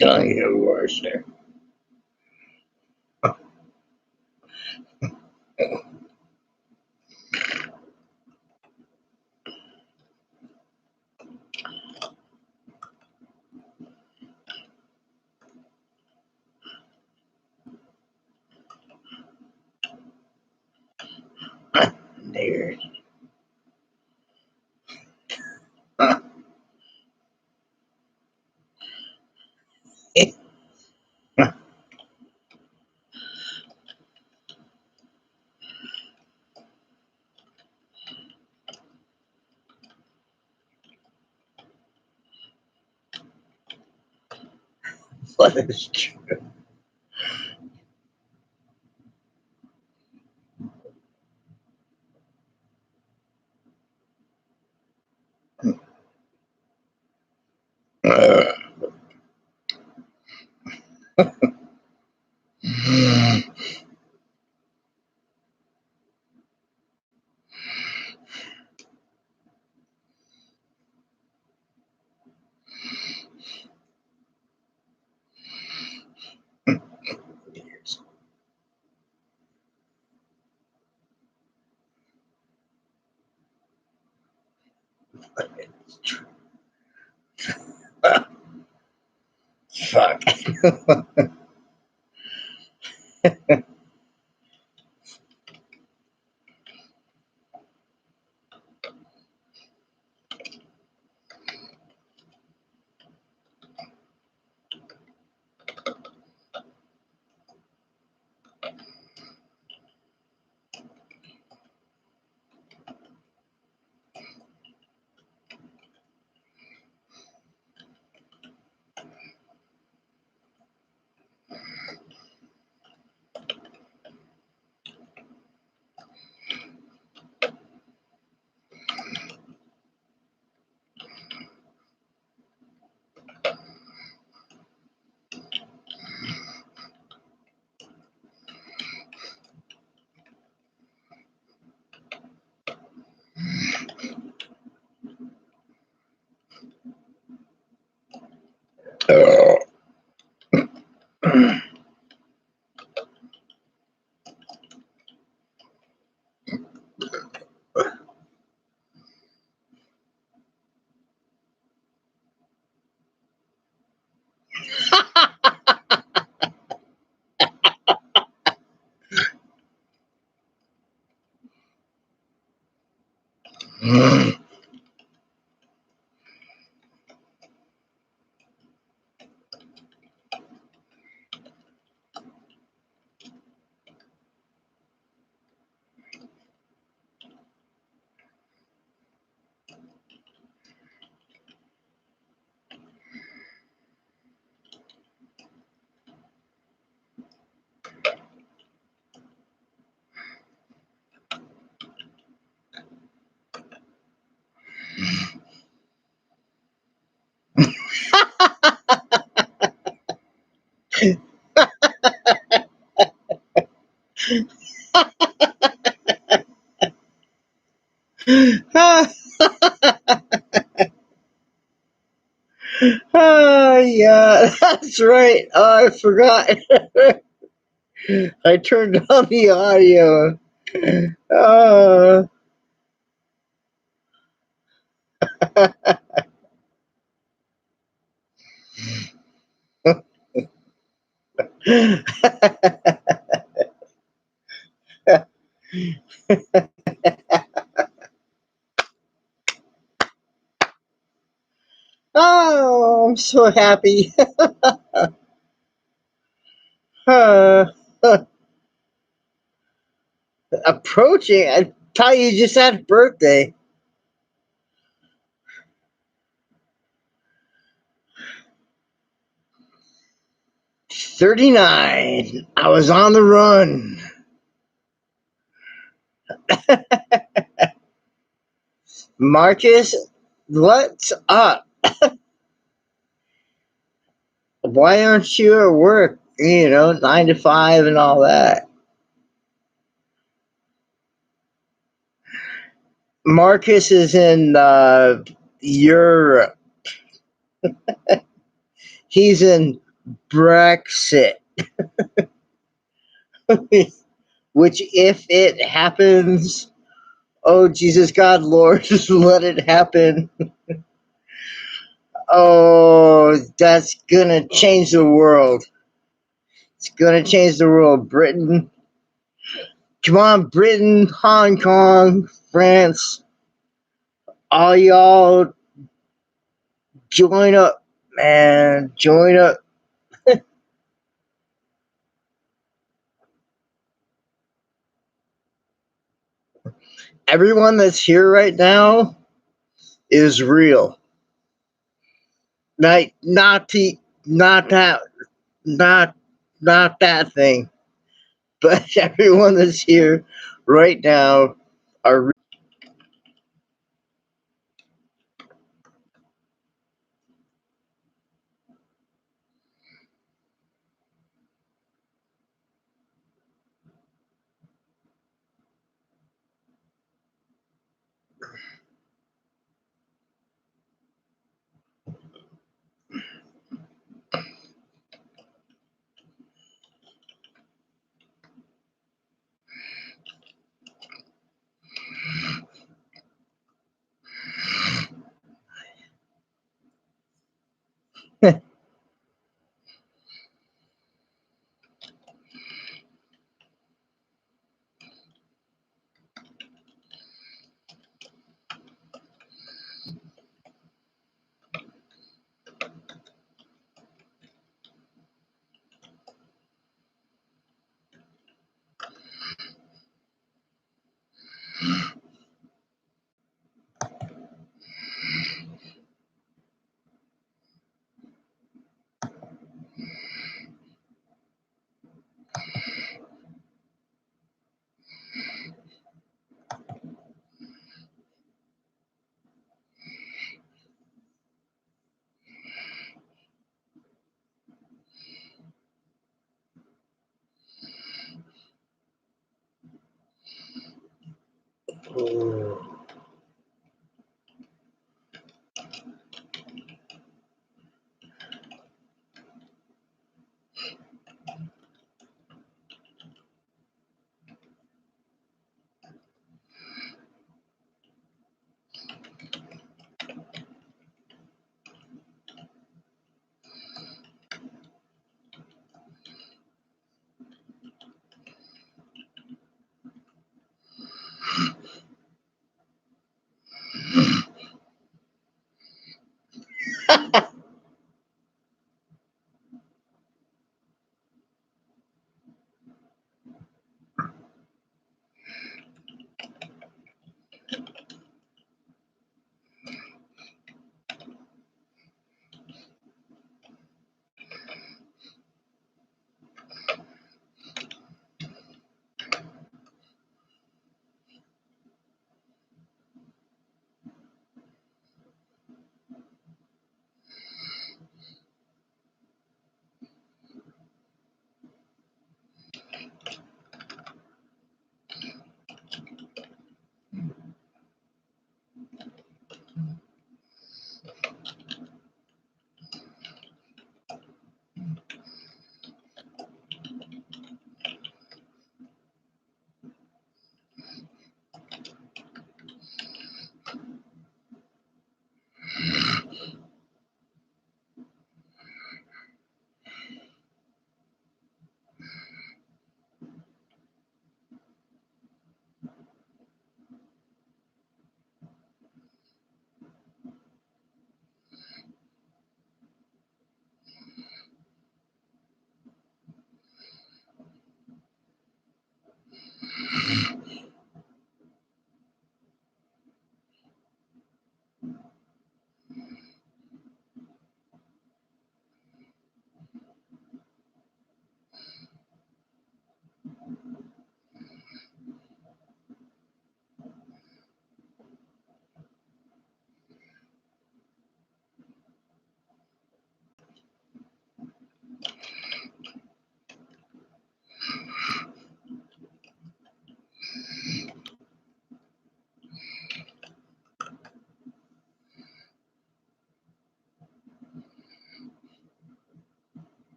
Don't get worse there. There. What is true? Fuck. Oh, yeah, that's right. Oh, I forgot. I turned on the audio. Oh, Oh, I'm so happy. Uh, approaching. I thought you just had a birthday. 39. I was on the run. Marcus, what's up? Why aren't you at work? 9 to 5 and all that. Marcus is in Europe. He's in Brexit, which if it happens, oh Jesus God, Lord, just let it happen. Oh, that's gonna change the world. It's gonna change the world. Britain, come on, Britain, Hong Kong, France, all y'all join up, man. Join up. Everyone that's here right now is real. Not the, not that, not not that thing, but everyone that's here right now are.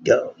Go.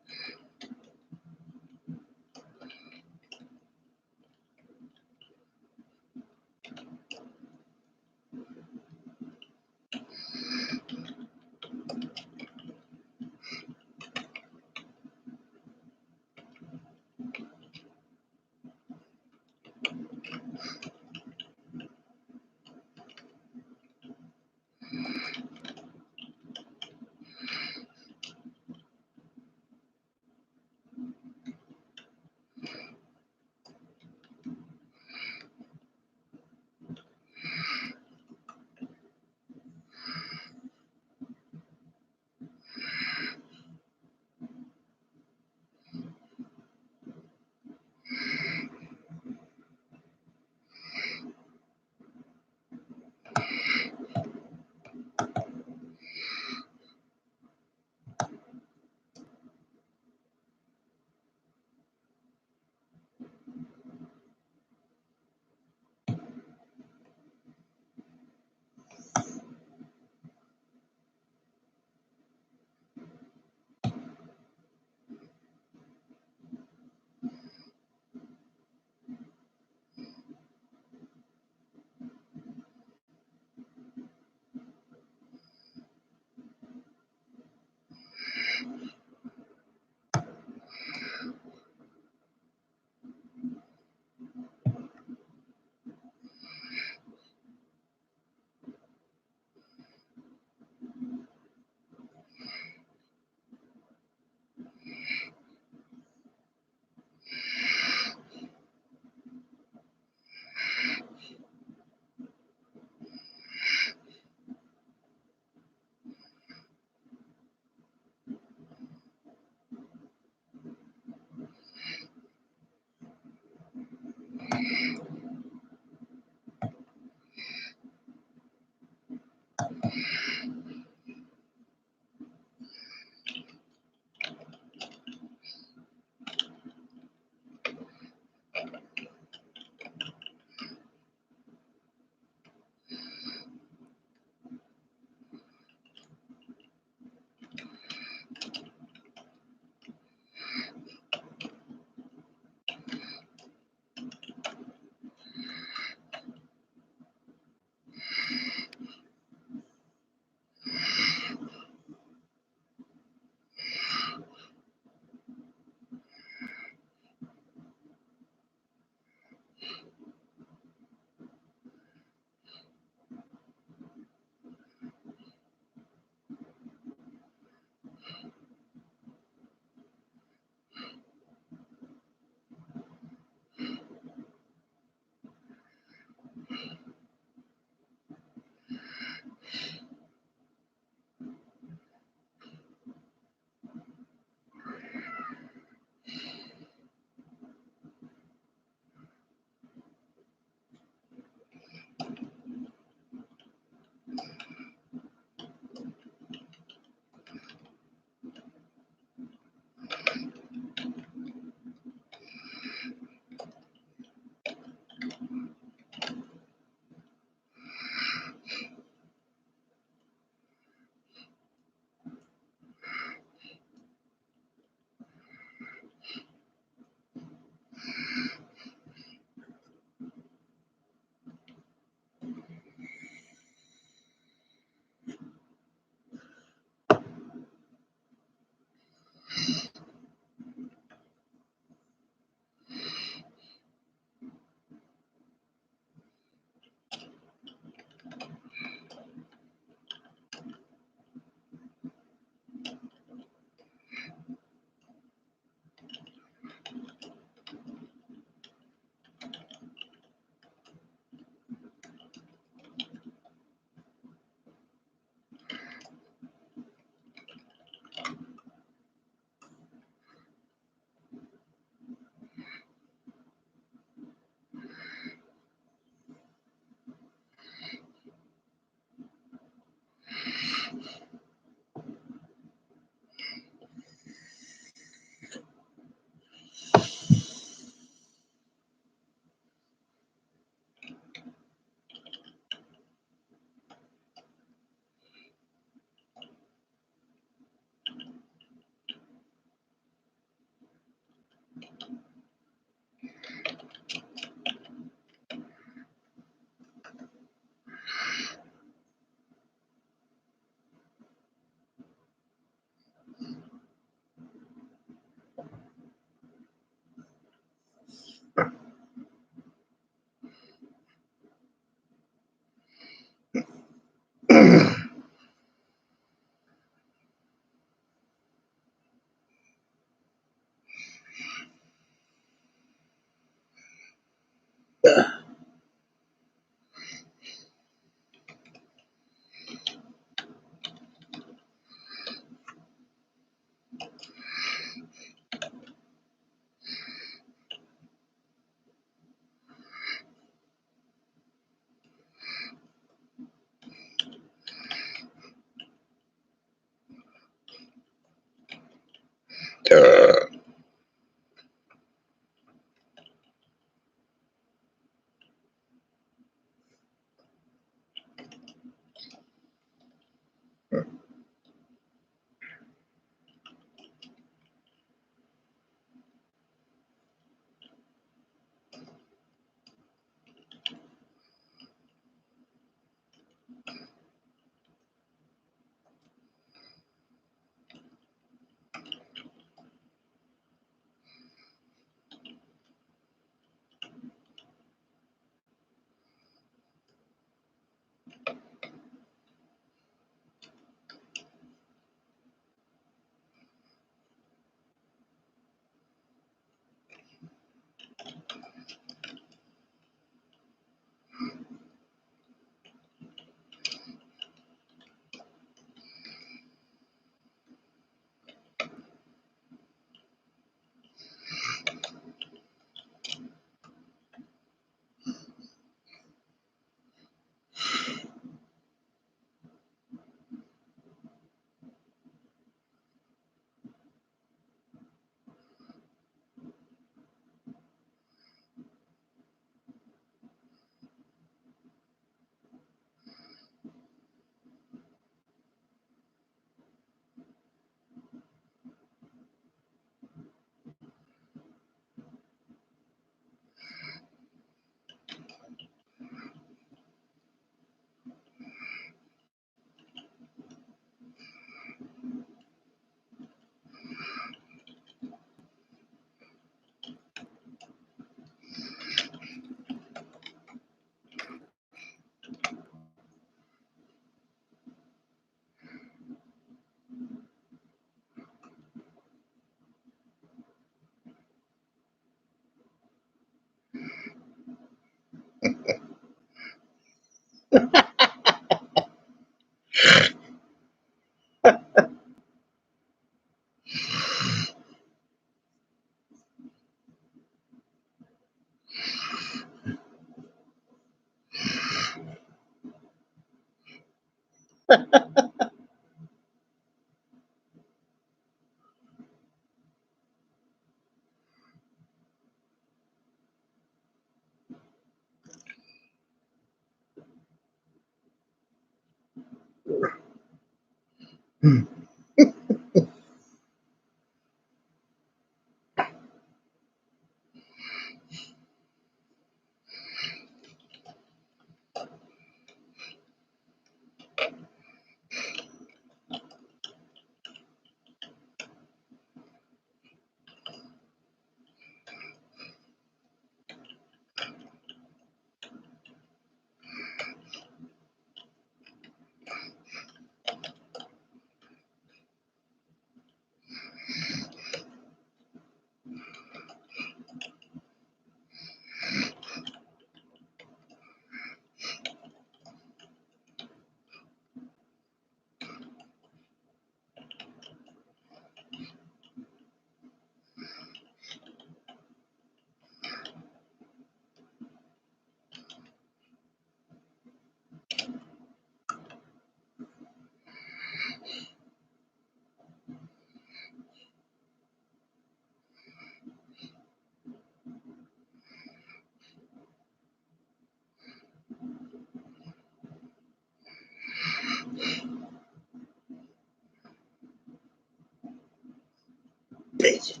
Bitch.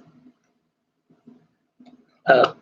Uh,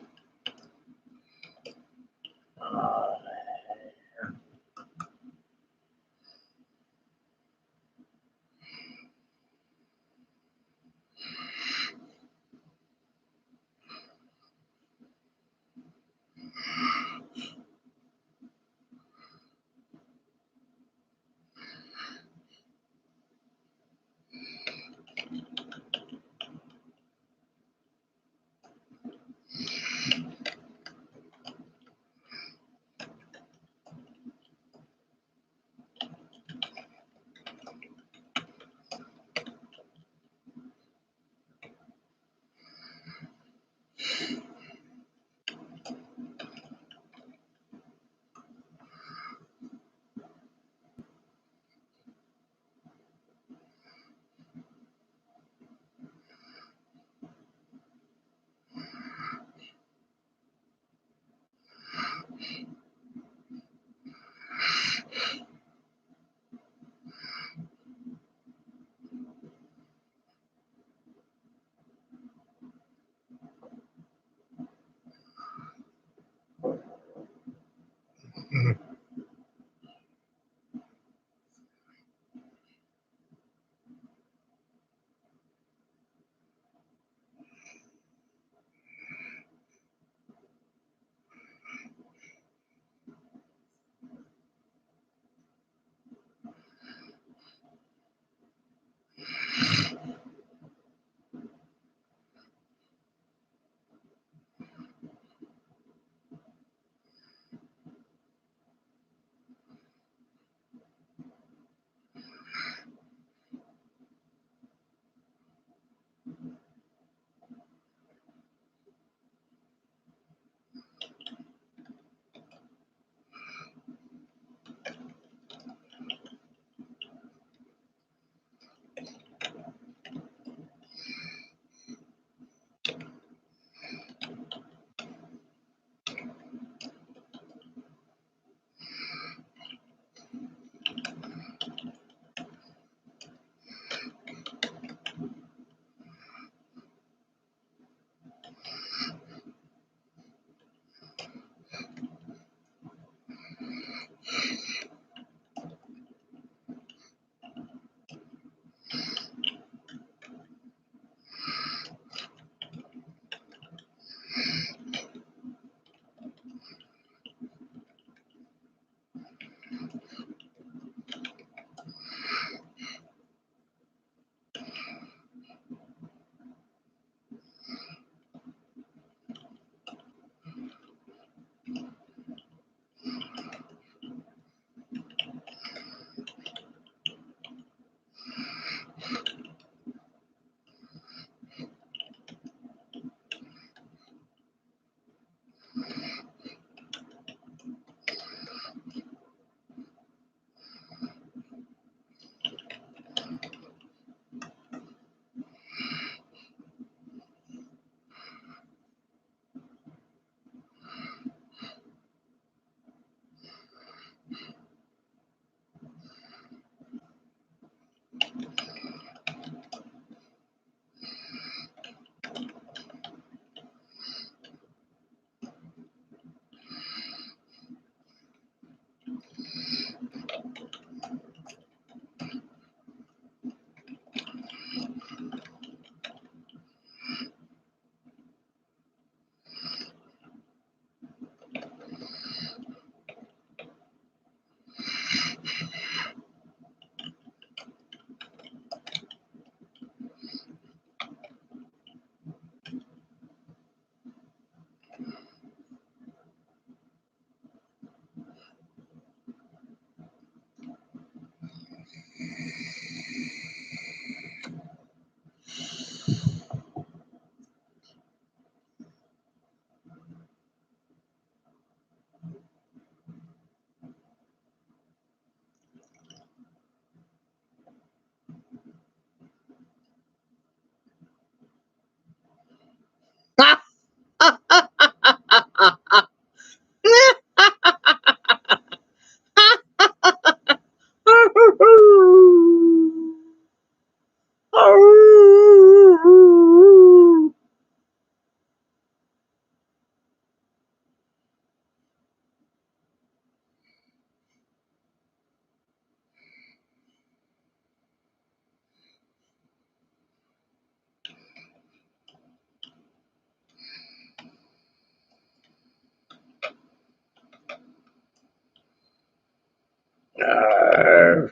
Uh,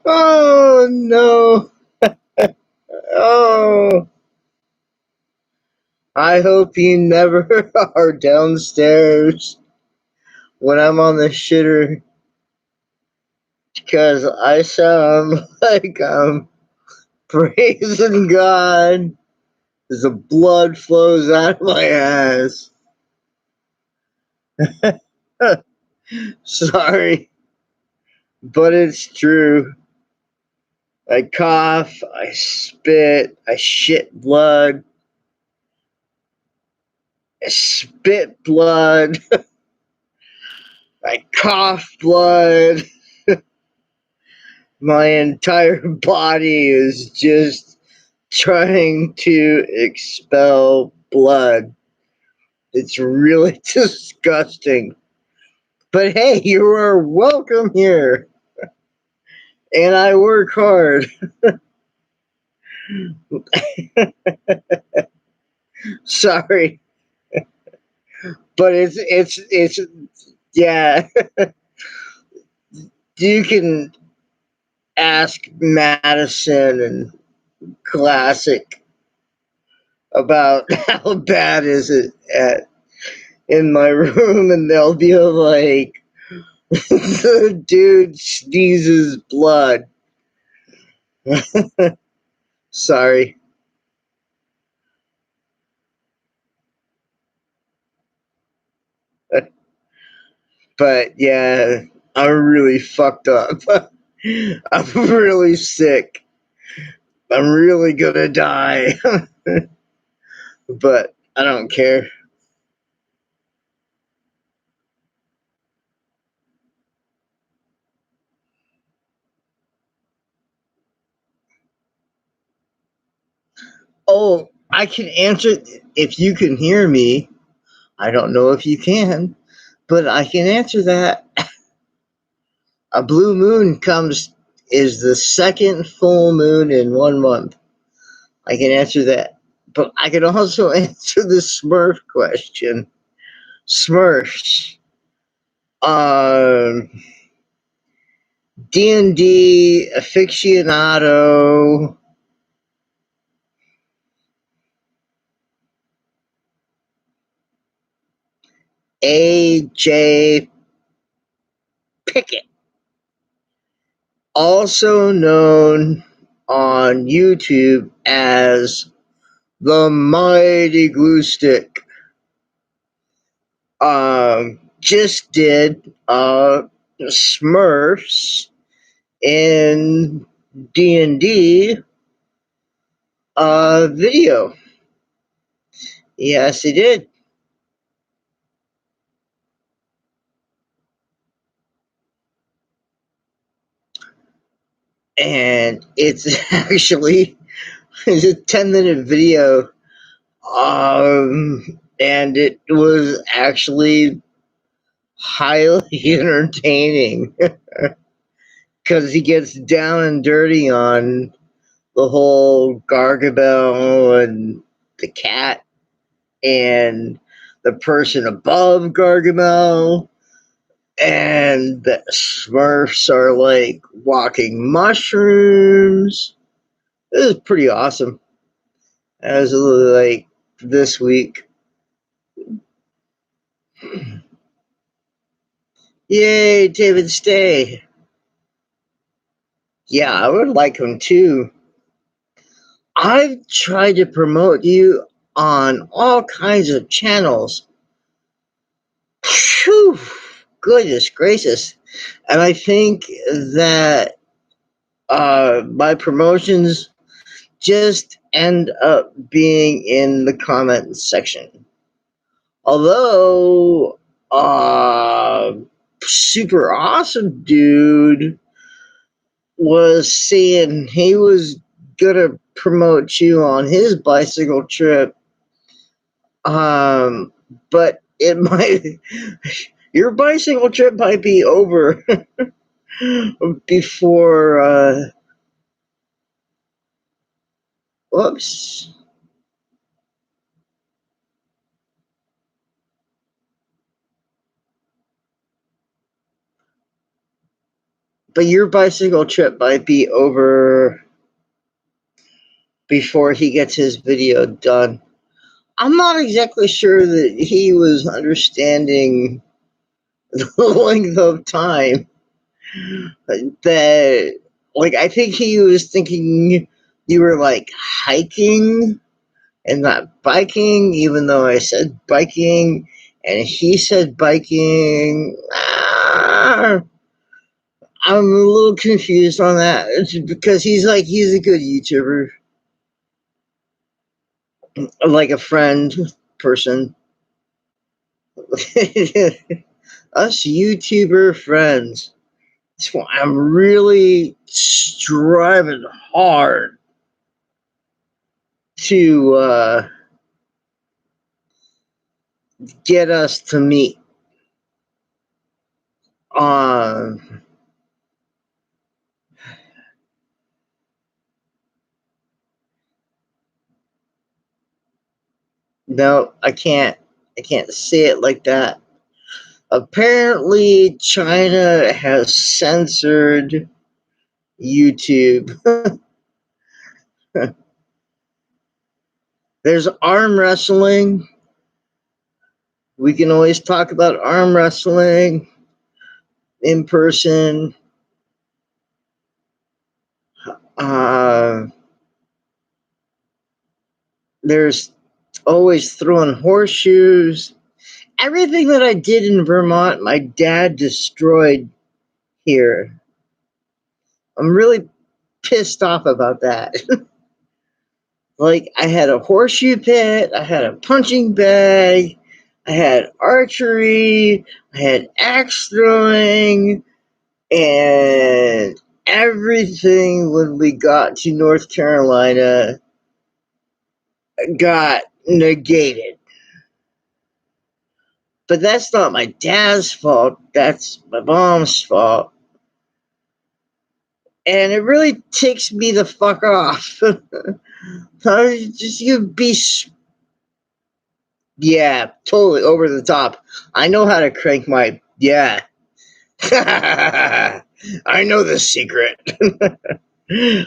oh no! Oh, I hope you never are downstairs when I'm on the shitter, because I sound like I'm praising God as the blood flows out of my ass. Sorry, but it's true. I cough, I spit, I shit blood, I spit blood, I cough blood. My entire body is just trying to expel blood. It's really disgusting. But hey, you are welcome here. And I work hard. Sorry. But it's yeah. You can ask Madison and Classic about how bad is it in my room, and they'll be like, the dude sneezes blood. Sorry. But yeah, I'm really fucked up. I'm really sick. I'm really gonna die. But I don't care. Oh, I can answer if you can hear me. I don't know if you can, but I can answer that. A blue moon is the second full moon in 1 month. I can answer that. But I can also answer the Smurf question. Smurfs. Um, D&D aficionado. AJ Pickett, also known on YouTube as the Mighty Glue Stick, just did Smurfs in D&D video. Yes, he did. And it's actually it's a 10-minute video. And it was actually highly entertaining because he gets down and dirty on the whole Gargamel and the cat and the person above Gargamel, and the Smurfs are like walking mushrooms. It was pretty awesome. As like this week. Yay, David Stay. Yeah, I would like him too. I've tried to promote you on all kinds of channels. Phew, goodness gracious. And I think that my promotions just end up being in the comment section. Although, super awesome dude was saying he was gonna promote you on his bicycle trip. But it might your bicycle trip might be over before whoops. But your bicycle trip might be over before he gets his video done. I'm not exactly sure that he was understanding the length of time that, like, I think he was thinking you were like hiking and not biking, even though I said biking and he said biking. I'm a little confused on that. It's because he's a good YouTuber, like a friend person. Us YouTuber friends. So I'm really striving hard to get us to meet. No, I can't. I can't say it like that. Apparently, China has censored YouTube. There's arm wrestling. We can always talk about arm wrestling in person. There's always throwing horseshoes. Everything that I did in Vermont, my dad destroyed here. I'm really pissed off about that. Like, I had a horseshoe pit, I had a punching bag, I had archery, I had axe throwing, and everything when we got to North Carolina got negated. But that's not my dad's fault, that's my mom's fault. And it really ticks me the fuck off. Just you be, yeah, totally over the top. I know how to crank my, yeah. I know the secret.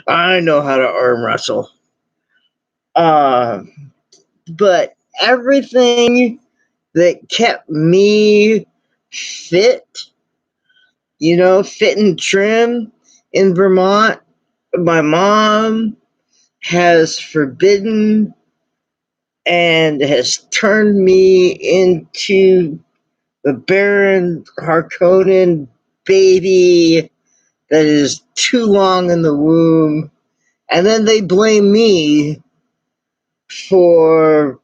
I know how to arm wrestle. But everything that kept me fit, fit and trim in Vermont, my mom has forbidden and has turned me into the Baron Harkonnen baby that is too long in the womb. And then they blame me for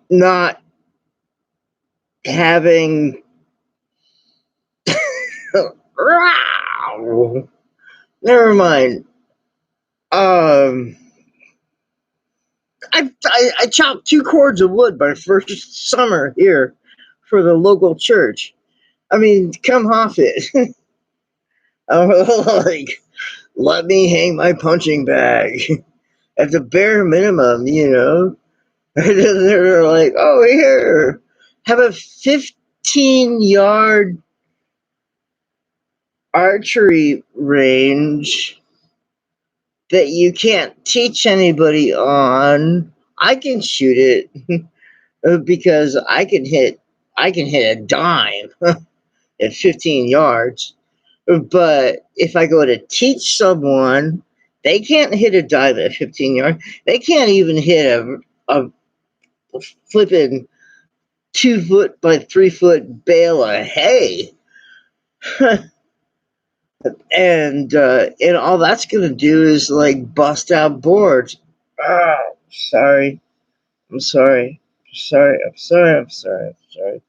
not having never mind. I chopped 2 cords of wood my first summer here for the local church. I mean, come off it. I'm like, let me hang my punching bag at the bare minimum, you know. And then they're like, oh, here, have a 15-yard archery range that you can't teach anybody on. I can shoot it because I can hit a dime at 15 yards. But if I go to teach someone, they can't hit a dime at 15 yards. They can't even hit a flipping 2 foot by 3 foot bale of hay. And all that's gonna do is like bust out boards. Oh, sorry. I'm sorry. I'm sorry.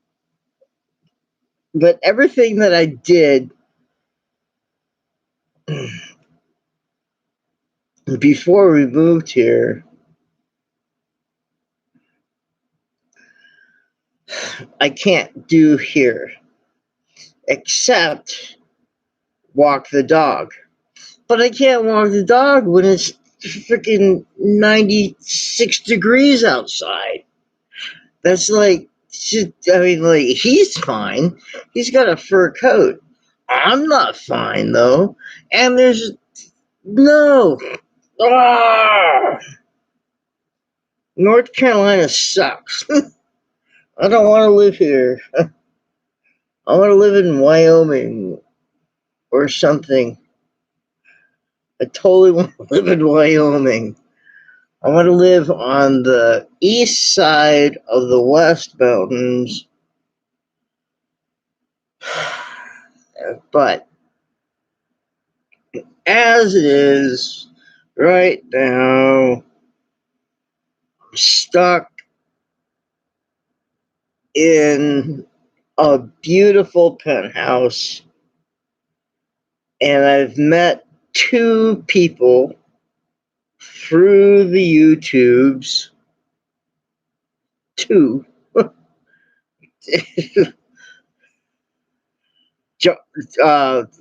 But everything that I did before we moved here, I can't do here except walk the dog. But I can't walk the dog when it's freaking 96 degrees outside. That's like, I mean, like, he's fine. He's got a fur coat. I'm not fine, though. And there's no. Ah! North Carolina sucks. I don't want to live here. I want to live in Wyoming or something. I totally want to live in Wyoming. I want to live on the east side of the West Mountains. But as it is right now, I'm stuck in a beautiful penthouse, and I've met 2 people through the YouTubes. 2.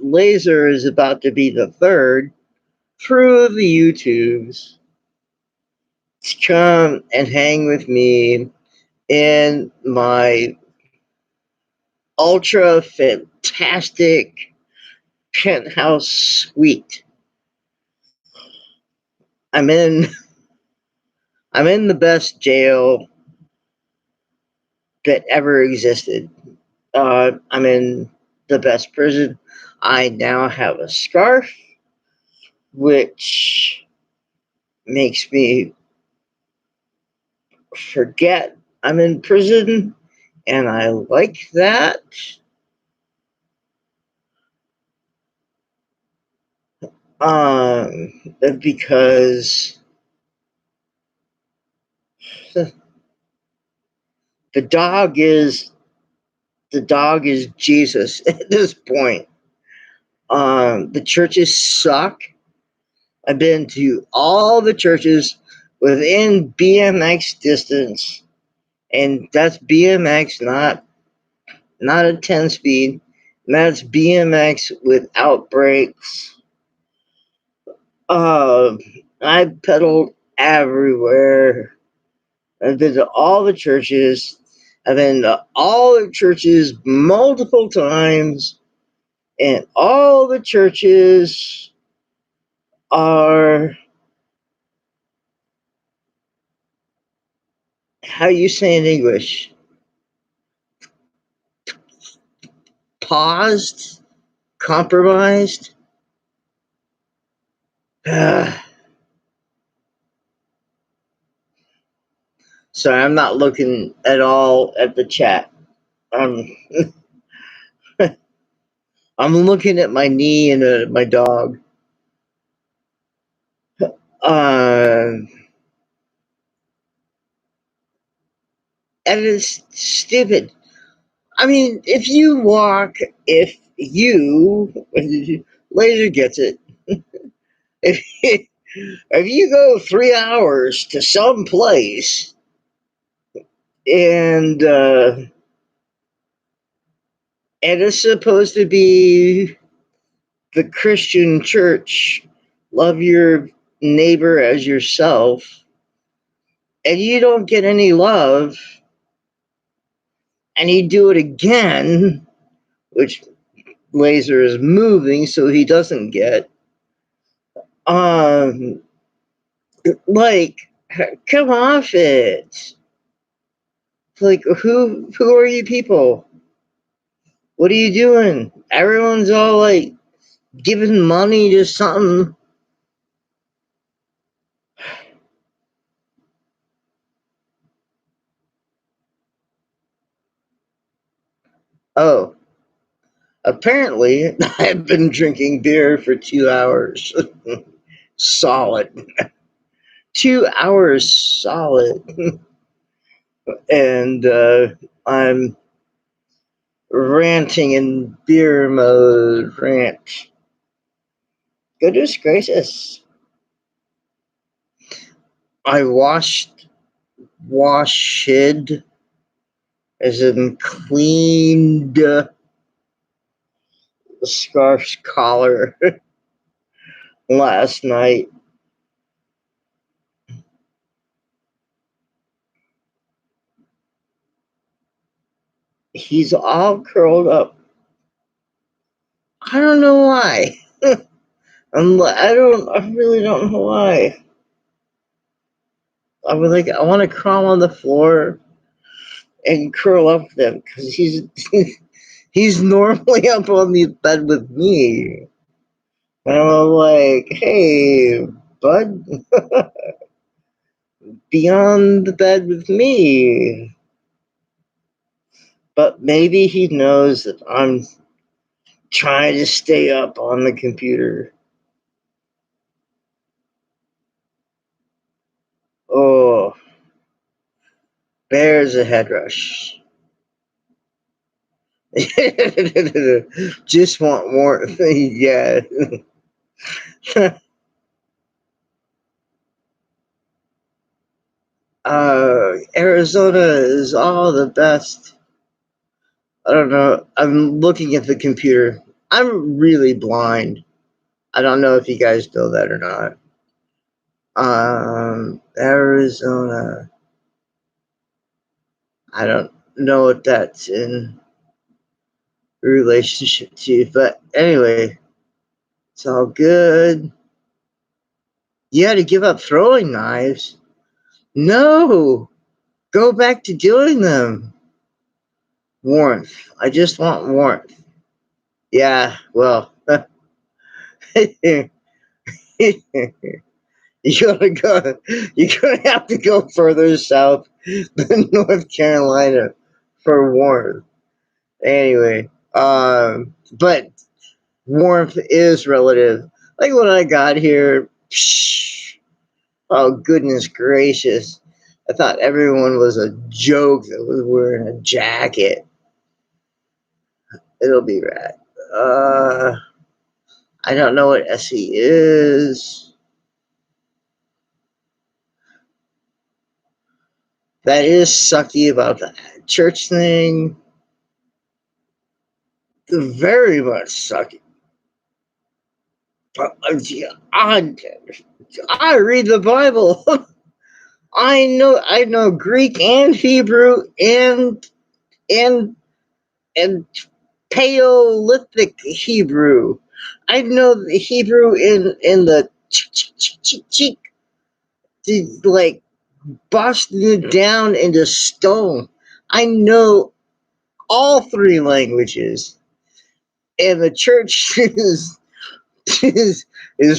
Laser is about to be the 3rd through the YouTubes to come and hang with me in my ultra fantastic penthouse suite. I'm in the best jail that ever existed. I'm in the best prison. I now have a scarf, which makes me forget I'm in prison, and I like that. Because the dog is Jesus at this point. The churches suck. I've been to all the churches within BMX distance, and that's BMX, not a 10 speed. And that's BMX without brakes. I pedaled everywhere. I've been to all the churches. I've been to all the churches multiple times, and all the churches are, how you say in English, paused, compromised. Sorry, I'm not looking at all at the chat. I'm I'm looking at my knee and my dog. And it's stupid. I mean, if you, Laser gets it. If you go 3 hours to some place and it's supposed to be the Christian church love your neighbor as yourself, and you don't get any love, and you do it again, which Laser is moving so he doesn't get, um, like, come off it. Like, who are you people? What are you doing? Everyone's all like giving money to something. Oh, apparently I've been drinking beer for 2 hours. Solid. 2 hours solid. And I'm ranting in beer mode rant. Goodness gracious. I washed, as in cleaned the scarf's collar last night. He's all curled up. I don't know why. I really don't know why. I was like, I want to crawl on the floor and curl up with him because he's normally up on the bed with me. And I'm like, hey, bud, be on the bed with me. But maybe he knows that I'm trying to stay up on the computer. Oh, bears a head rush. Just want more. Yeah. Arizona is all the best. I don't know. I'm looking at the computer. I'm really blind. I don't know if you guys know that or not. Arizona. I don't know what that's in relationship to, but anyway, it's all good. You had to give up throwing knives. No, go back to doing them. Warmth. I just want warmth. Yeah, well, you gotta go. You're gonna have to go further south than North Carolina for warmth. Anyway, but warmth is relative. Like when I got here, oh goodness gracious, I thought everyone was a joke that was wearing a jacket. It'll be rad. I don't know what SE is. That is sucky about the church thing. Very much sucky. But I read the Bible. I know Greek and Hebrew and and Paleolithic Hebrew. I know the Hebrew in the cheek, like busting it down into stone. I know all three languages, and the church is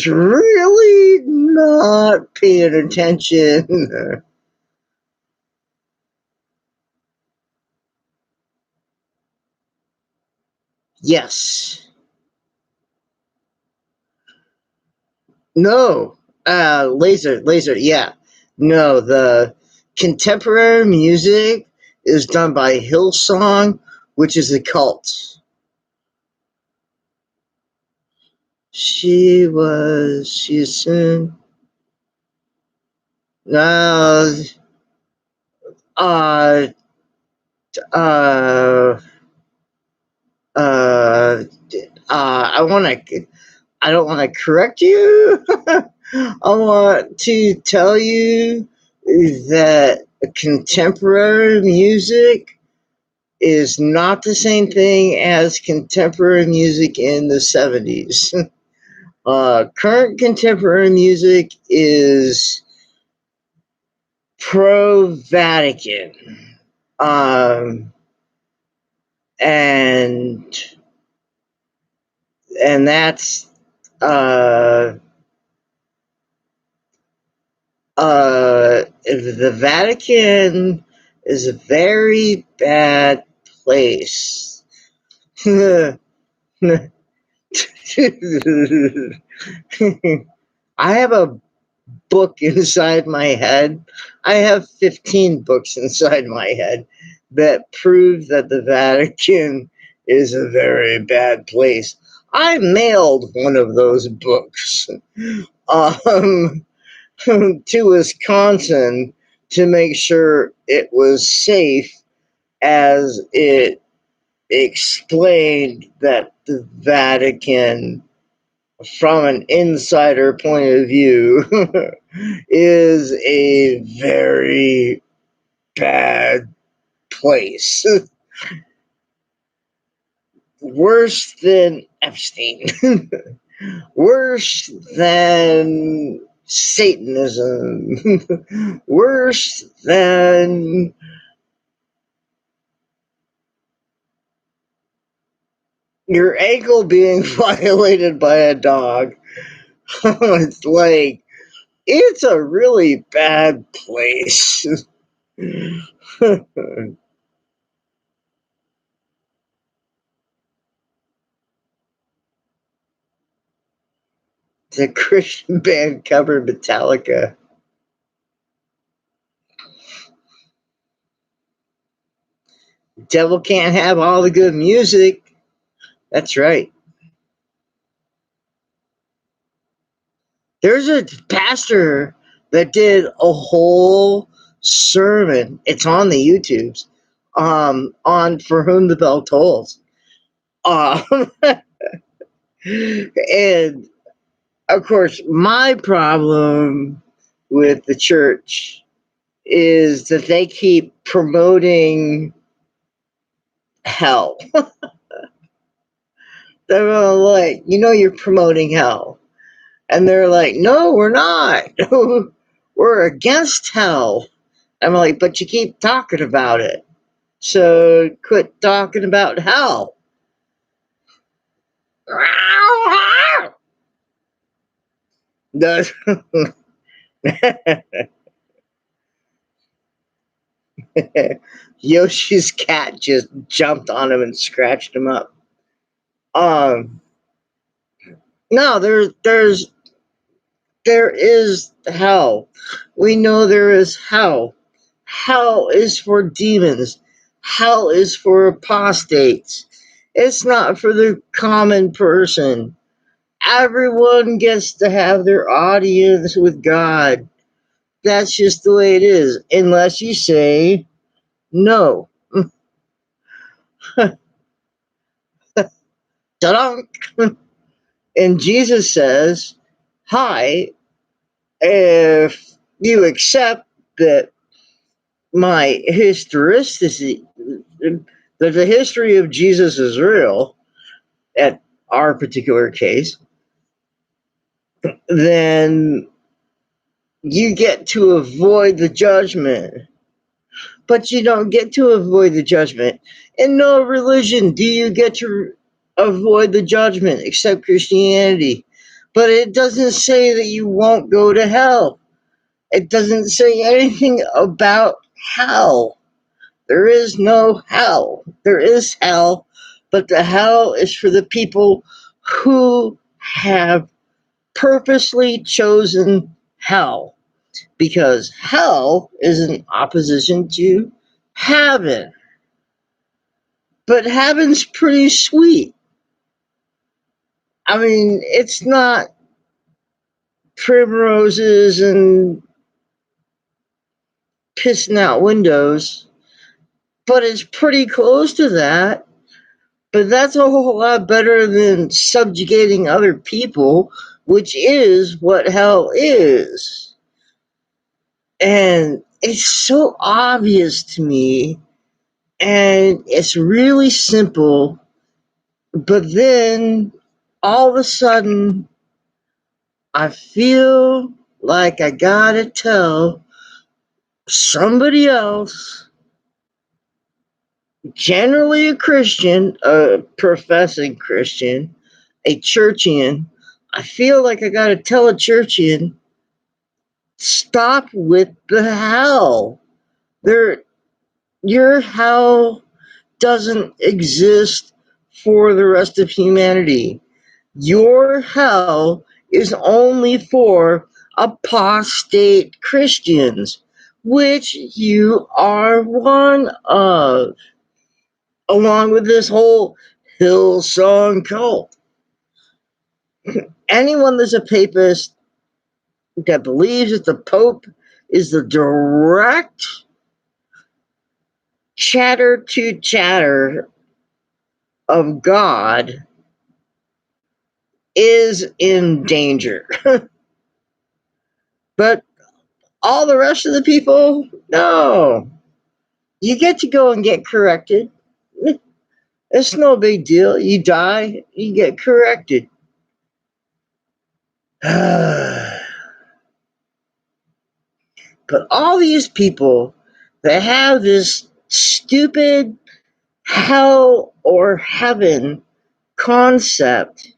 really not paying attention. Yes. No. Laser. Yeah. No, the contemporary music is done by Hillsong, which is a cult. She's in. No. Uh. Uh. I want to. I don't want to correct you. I want to tell you that contemporary music is not the same thing as contemporary music in the 70s. Current contemporary music is pro-Vatican. Um, and that's the Vatican is a very bad place. I have a book inside my head. I have 15 books inside my head that prove that the Vatican is a very bad place. I mailed one of those books to Wisconsin to make sure it was safe, as it explained that the Vatican, from an insider point of view, is a very bad place. Worse than Epstein. Worse than Satanism. Worse than your ankle being violated by a dog. It's like, it's a really bad place. The Christian band covered Metallica. Devil can't have all the good music. That's right. There's a pastor that did a whole sermon. It's on the YouTubes. On For Whom the Bell Tolls. And of course, my problem with the church is that they keep promoting hell. They're like, you're promoting hell. And they're like, no, we're not. We're against hell. I'm like, but you keep talking about it. So quit talking about hell. Yoshi's cat just jumped on him and scratched him up. No, there is hell. We know there is hell. Hell is for demons. Hell is for apostates. It's not for the common person. Everyone gets to have their audience with God. That's just the way it is, unless you say no. And Jesus says, hi, if you accept that my historicity, that the history of Jesus is real, at our particular case, then you get to avoid the judgment. But you don't get to avoid the judgment. In no religion do you get to avoid the judgment except Christianity. But it doesn't say that you won't go to hell. It doesn't say anything about hell. There is no hell. There is hell, but the hell is for the people who have purposely chosen hell, because hell is in opposition to heaven. But heaven's pretty sweet. I mean, it's not primroses and pissing out windows, but it's pretty close to that. But that's a whole lot better than subjugating other people, which is what hell is. And it's so obvious to me, and it's really simple, but then all of a sudden, I feel like I gotta tell somebody else, generally a Christian, a professing Christian, a churchian. I feel like I gotta tell a churchian, stop with the hell. There, your hell doesn't exist for the rest of humanity. Your hell is only for apostate Christians, which you are one of, along with this whole Hillsong cult. Anyone that's a papist that believes that the Pope is the direct chatter to chatter of God is in danger. But all the rest of the people, no. You get to go and get corrected. It's no big deal. You die, you get corrected. But all these people that have this stupid hell or heaven concept,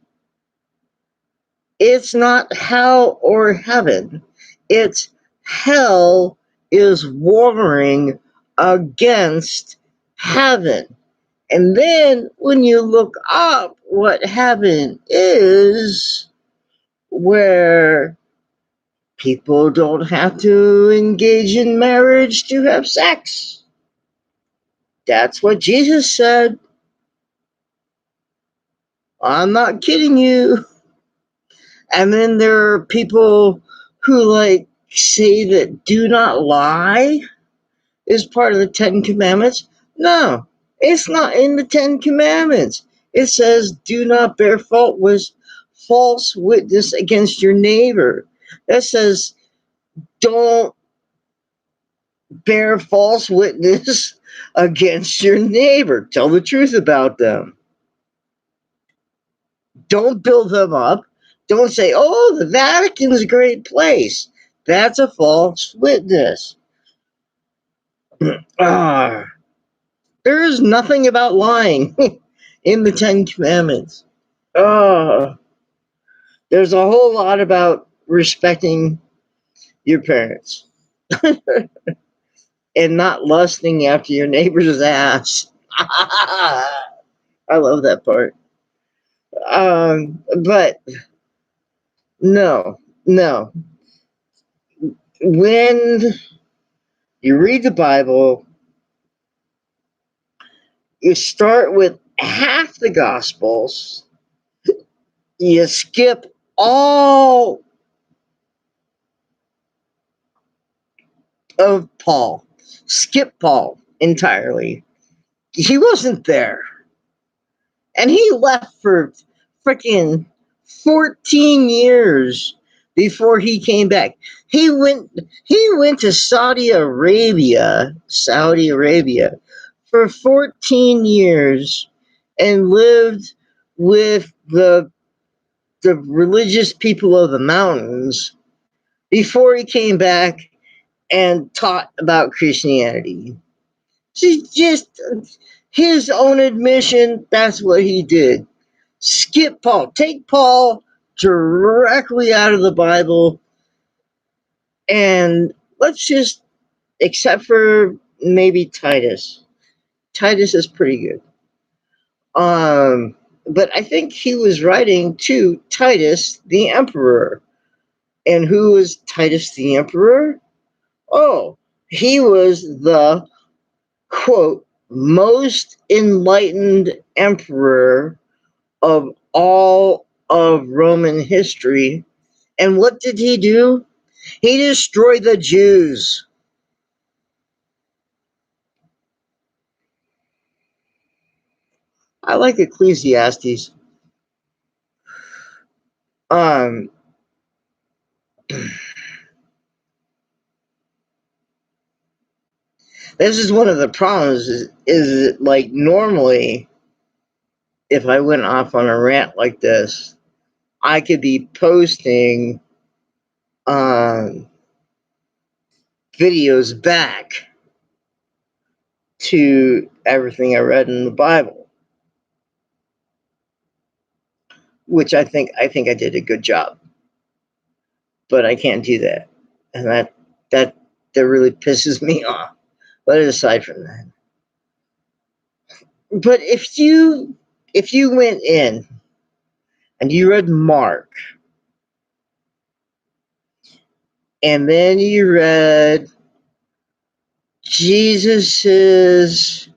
it's not hell or heaven. It's hell is warring against heaven. And then when you look up what heaven is, where people don't have to engage in marriage to have sex. That's what Jesus said. I'm not kidding you. And then there are people who like say that do not lie is part of the Ten Commandments. No, it's not in the Ten Commandments. It says do not bear false witness against your neighbor. That says don't bear false witness against your neighbor. Tell the truth about them. Don't build them up. Don't say, oh, the Vatican's a great place. That's a false witness. There is nothing about lying in the Ten Commandments. There's a whole lot about respecting your parents and not lusting after your neighbor's ass. I love that part. But no. When you read the Bible, you start with half the Gospels, you skip all of Paul, skip Paul entirely. He wasn't there. And he left for freaking 14 years before he came back. He went to Saudi Arabia for 14 years and lived with the religious people of the mountains before he came back and taught about Christianity. It's just his own admission, that's what he did. Skip Paul. Take Paul directly out of the Bible, and let's just, except for maybe Titus. Titus is pretty good. But I think he was writing to Titus the emperor. And who was Titus the emperor? Oh, he was the, quote, most enlightened emperor of all of Roman history. And what did he do? He destroyed the Jews. I like Ecclesiastes. Um, this is one of the problems. Is like normally, if I went off on a rant like this, I could be posting um, videos back to everything I read in the Bible, which I think I did a good job, but I can't do that, and that really pisses me off. But aside from that, but if you went in and you read Mark, and then you read Jesus's,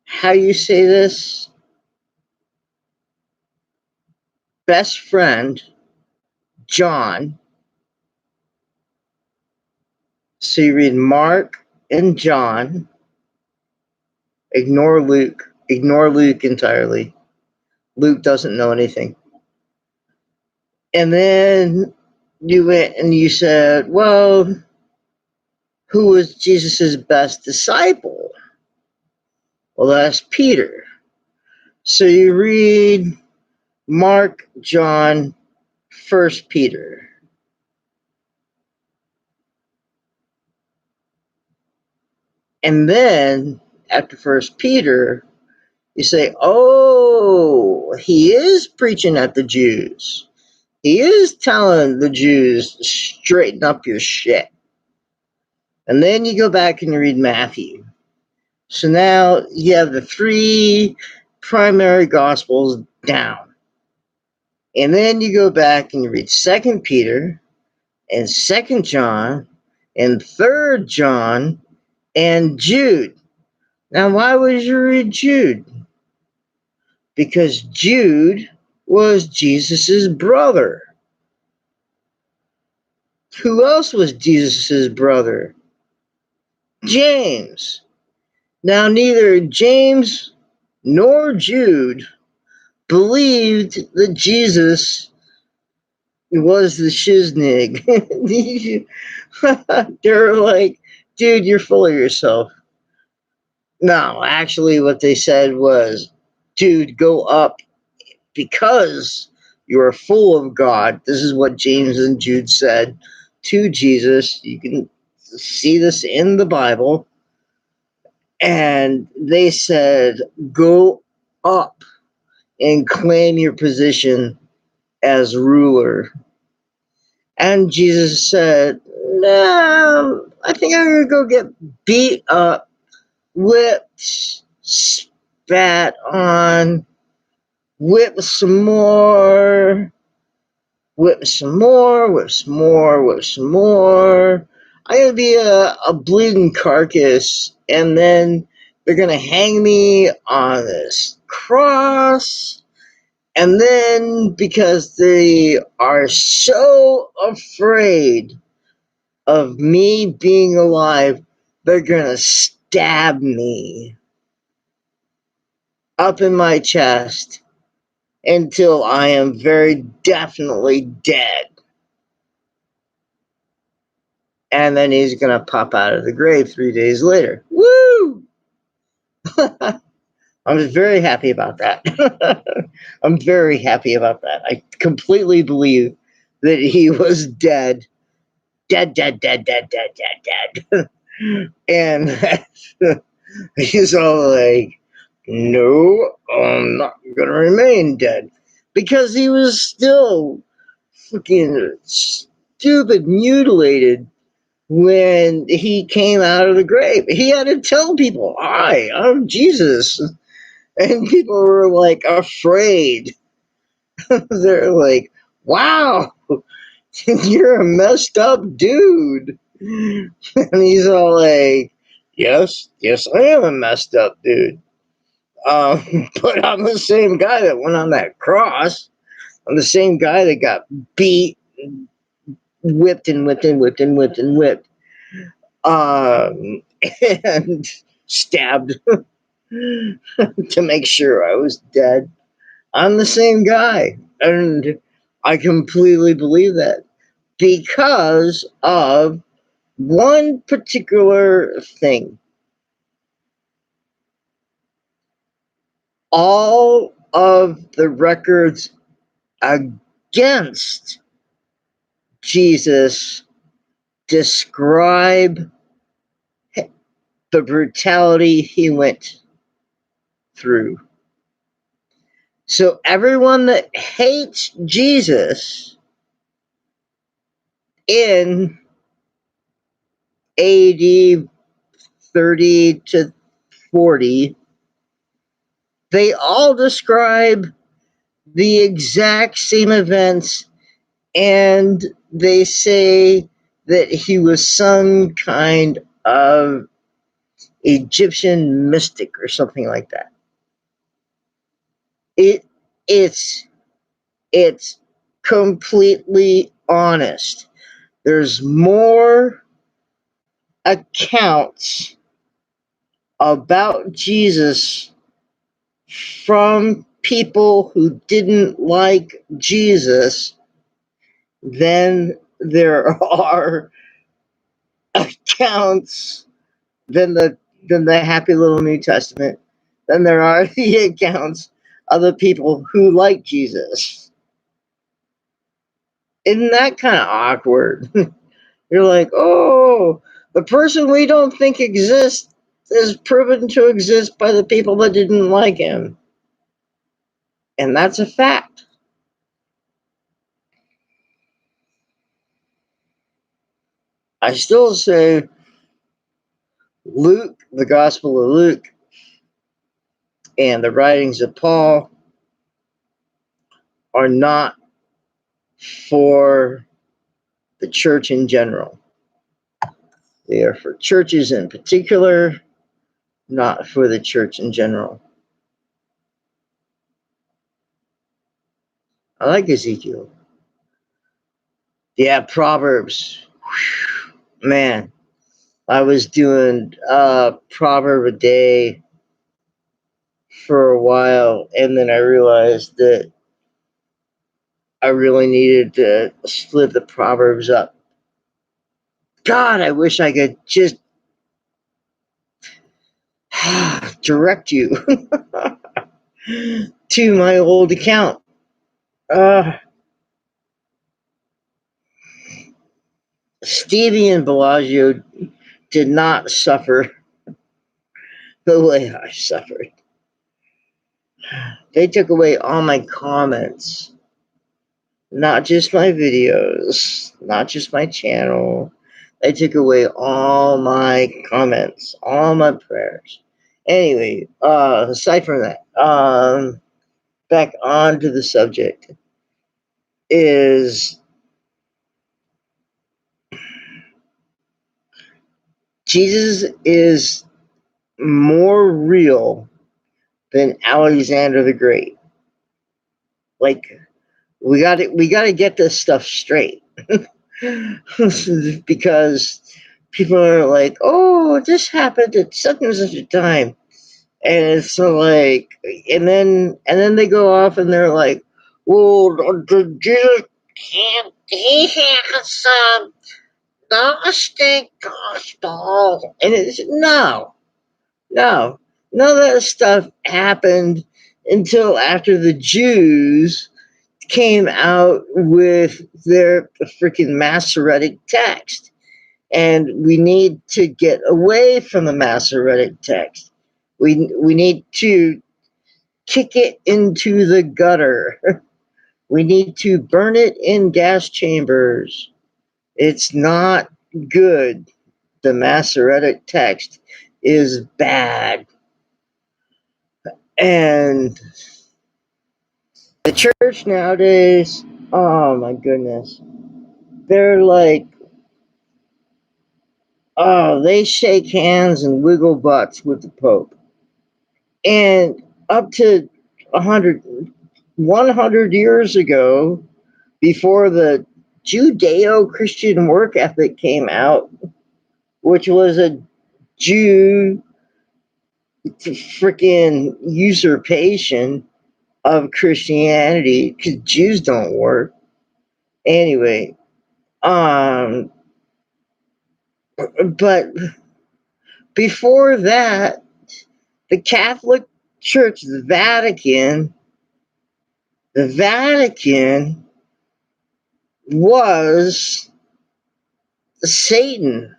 how you say this, best friend, John. So you read Mark and John, ignore Luke entirely. Luke doesn't know anything. And then you went and you said, well, who was Jesus's best disciple? Well, that's Peter. So you read Mark, John, First Peter. And then after First Peter, you say, oh, he is preaching at the Jews. He is telling the Jews, straighten up your shit. And then you go back and you read Matthew. So now you have the three primary gospels down. And then you go back and you read 2 Peter and 2 John and 3 John and Jude. Now, why would you read Jude? Because Jude was Jesus's brother. Who else was Jesus's brother? James. Now, neither James nor Jude believed that Jesus was the shiznig. They're like, dude, you're full of yourself. No, actually, what they said was, dude, go up because you are full of God. This is what James and Jude said to Jesus. You can see this in the Bible. And they said, go up and claim your position as ruler. And Jesus said, no, I think I'm going to go get beat up, whipped, spat on, whip some more, whip some more, whip some more, whip some more. I'm going to be a bleeding carcass, and then they're going to hang me on this cross. And then, because they are so afraid of me being alive, they're going to stab me up in my chest until I am very definitely dead. And then he's going to pop out of the grave 3 days later. Woo! I'm very happy about that. I'm very happy about that. I completely believe that he was dead. Dead. And he's all like, no, I'm not going to remain dead. Because he was still fucking stupid, mutilated when he came out of the grave. He had to tell people, hi, I'm Jesus. And people were like afraid. They're like, wow, you're a messed up dude. And he's all like, yes, I am a messed up dude. But I'm the same guy that went on that cross. I'm the same guy that got beat, whipped and whipped and whipped and whipped and whipped. And stabbed. to make sure I was dead. I'm the same guy. And I completely believe that because of one particular thing. All of the records against Jesus describe the brutality he went through. So everyone that hates Jesus in AD 30 to 40, they all describe the exact same events, and they say that he was some kind of Egyptian mystic or something like that. It's completely honest. There's more accounts about Jesus from people who didn't like Jesus than there are accounts than the happy little New Testament than there are the accounts of the people who like Jesus. Isn't that kind of awkward? You're like, oh, the person we don't think exists is proven to exist by the people that didn't like him. And that's a fact. I still say Luke, the Gospel of Luke, and the writings of Paul are not for the church in general. They are for churches in particular, not for the church in general. I like Ezekiel. Yeah, Proverbs. Whew, man, I was doing proverb a day for a while, and then I realized that I really needed to split the proverbs up. God, I wish I could just direct you to my old account. Stevie and Bellagio did not suffer the way I suffered. They took away all my comments, not just my videos, not just my channel. They took away all my comments, all my prayers. Anyway, aside from that, back on to the subject is Jesus is more real than Alexander the Great. Like, we got to get this stuff straight. Because people are like, oh, this happened at such and such a time. And it's like, and then they go off and they're like, well, Jesus can't, he has some Gnostic gospel. And it's, no, none of that stuff happened until after the Jews came out with their freaking Masoretic text. And we need to get away from the Masoretic text. We need to kick it into the gutter. We need to burn it in gas chambers. It's not good. The Masoretic text is bad. And the church nowadays, oh my goodness, they're like, oh, they shake hands and wiggle butts with the Pope. And up to 100 years ago, before the Judeo-Christian work ethic came out, which was a Jew freaking usurpation of Christianity because Jews don't work. Anyway, um, but before that, the Catholic Church, the Vatican was Satan.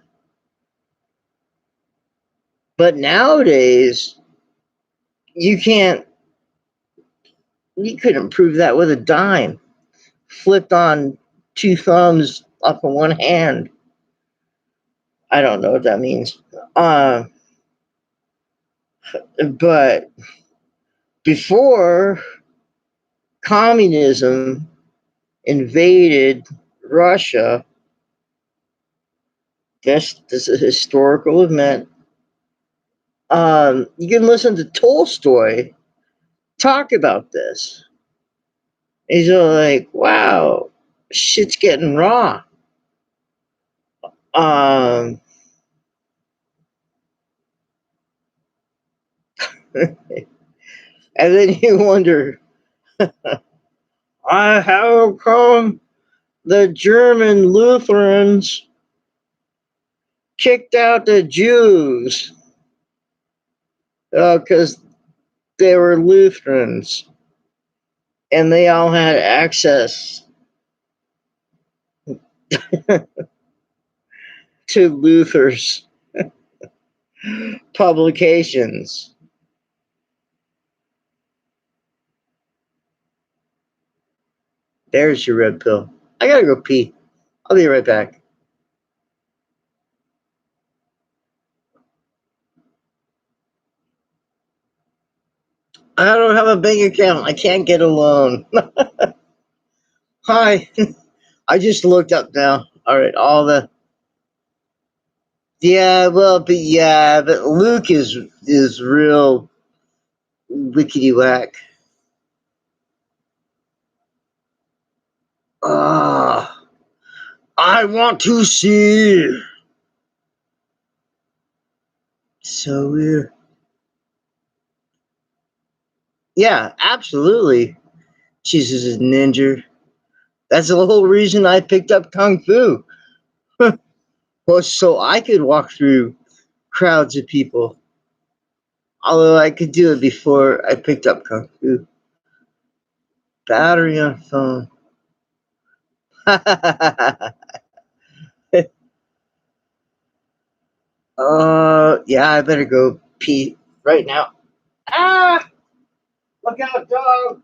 But nowadays, you can't, you couldn't prove that with a dime. Flipped on two thumbs up in one hand. I don't know what that means. Uh, but before communism invaded Russia, this is a historical event. You can listen to Tolstoy talk about this. He's all like, wow, shit's getting raw. Um, and then you wonder, how come the German Lutherans kicked out the Jews? Because they were Lutherans and they all had access to Luther's publications. There's your red pill. I gotta go pee. I'll be right back. I don't have a bank account. I can't get a loan. Hi. I just looked up now. All right, all the but Luke is real wickety whack. Ah, I want to see. So weird. Yeah, absolutely. Jesus is ninja. That's the whole reason I picked up Kung Fu. Well, so I could walk through crowds of people. Although I could do it before I picked up Kung Fu. Battery on phone. Yeah, I better go pee right now. Ah, look out, dog.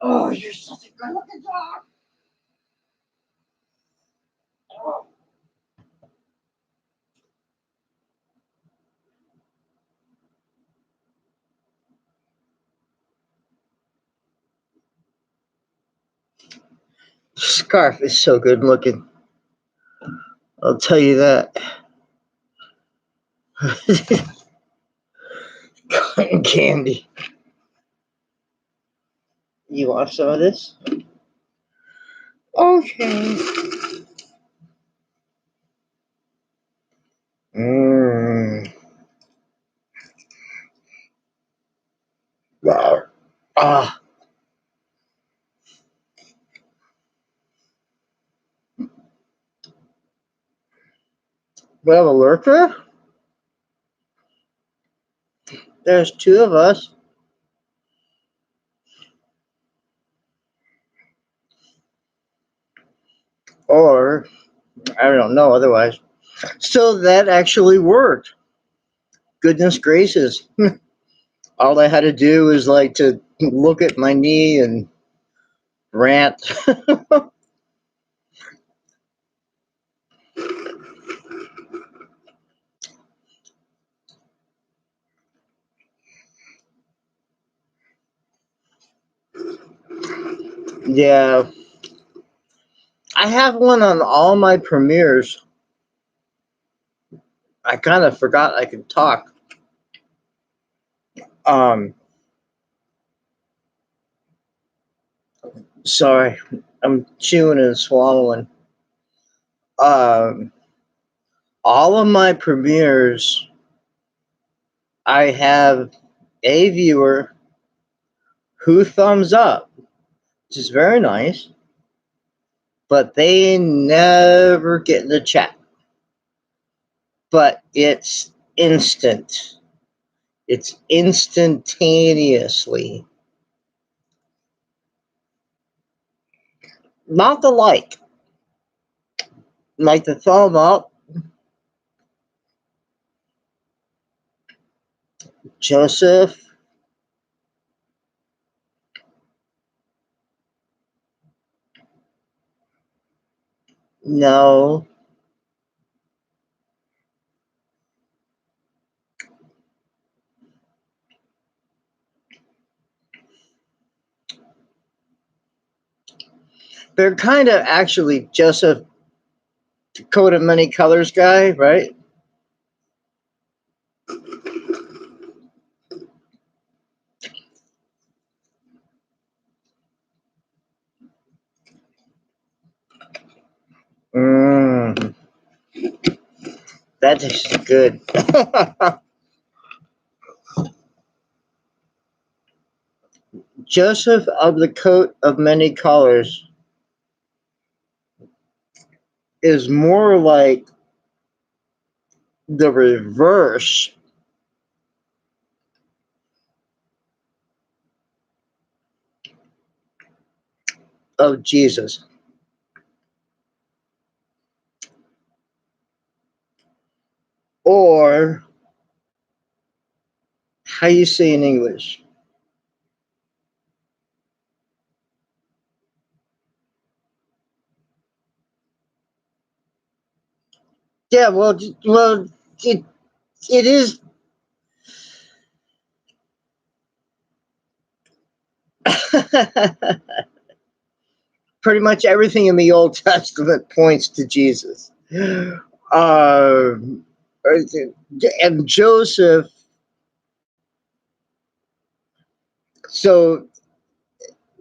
Oh, you're such a good looking dog. Oh. Scarf is so good looking. I'll tell you that. Cotton candy. You want some of this? Okay. Mmm. Wow. Ah. We have a lurker? There's two of us. Or, I don't know otherwise. So that actually worked. Goodness gracious. All I had to do was like to look at my knee and rant. Yeah. I have one on all my premieres. I kind of forgot I could talk. Um, sorry, I'm chewing and swallowing. Um, all of my premieres, I have a viewer who thumbs up, which is very nice, but they never get in the chat. But it's instant. It's instantaneously. Not the like the thumb up. Joseph, no. They're kind of actually Joseph Coat of Many Colors guy, right? Mm, that is good. Joseph of the Coat of Many Colors is more like the reverse of Jesus. Or how you say in English? Yeah, well, it is. Pretty much everything in the Old Testament points to Jesus. Um, and Joseph. So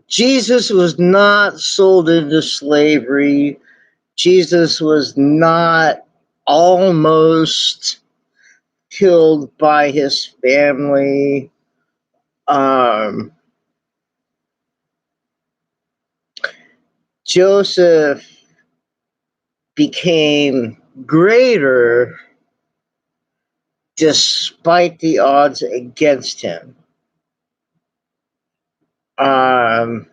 Jesus was not sold into slavery. Jesus was not almost killed by his family. Joseph became greater despite the odds against him. Um,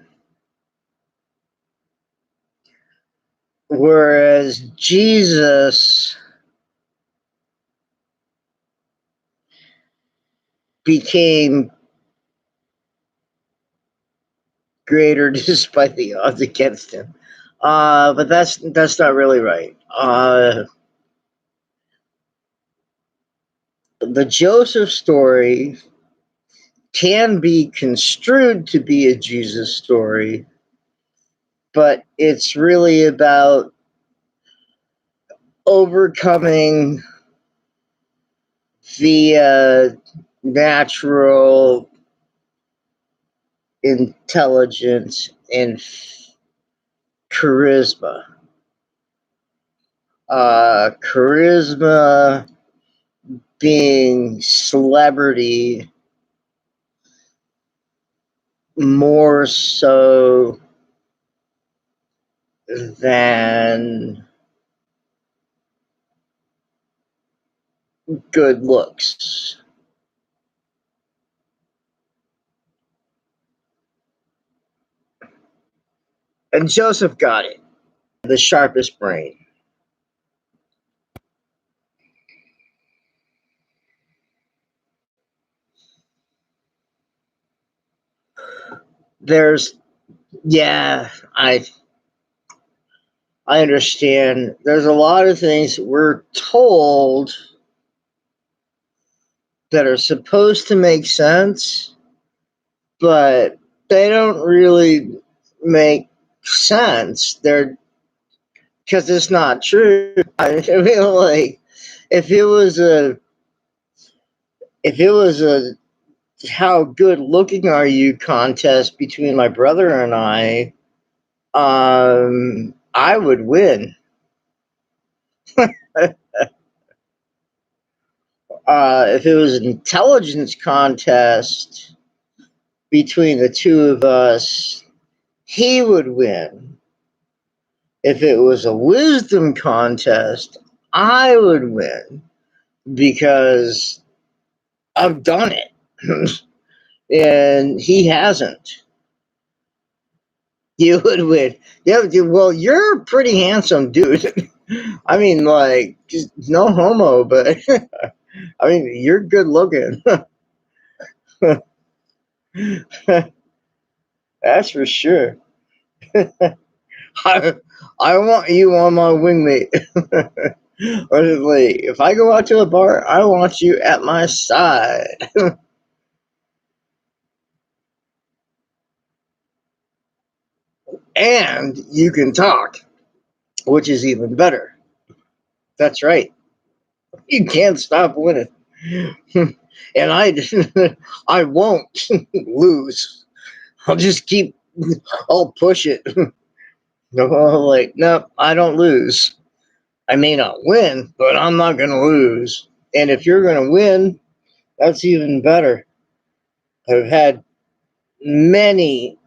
whereas Jesus became greater despite the odds against him. But that's not really right. The Joseph story can be construed to be a Jesus story, but it's really about overcoming via natural intelligence and charisma. Charisma being celebrity more so than good looks. And Joseph got it. The sharpest brain. There's yeah, I understand. There's a lot of things we're told that are supposed to make sense, but they don't really make sense. They're because it's not true. I mean, like if it was a if it was a how good looking are you contest between my brother and I would win. If it was an intelligence contest between the two of us, he would win. If it was a wisdom contest, I would win because I've done it and he hasn't. You would win. Yeah, well, you're a pretty handsome dude. I mean, like, just no homo, but I mean, you're good looking. That's for sure. I, I want you on my wingmate. Or like, if I go out to a bar, I want you at my side. And you can talk, which is even better. That's right. You can't stop winning. And I won't lose. I'll just keep, I'll push it. No, like, no, I don't lose. I may not win, but I'm not going to lose. And if you're going to win, that's even better. I've had many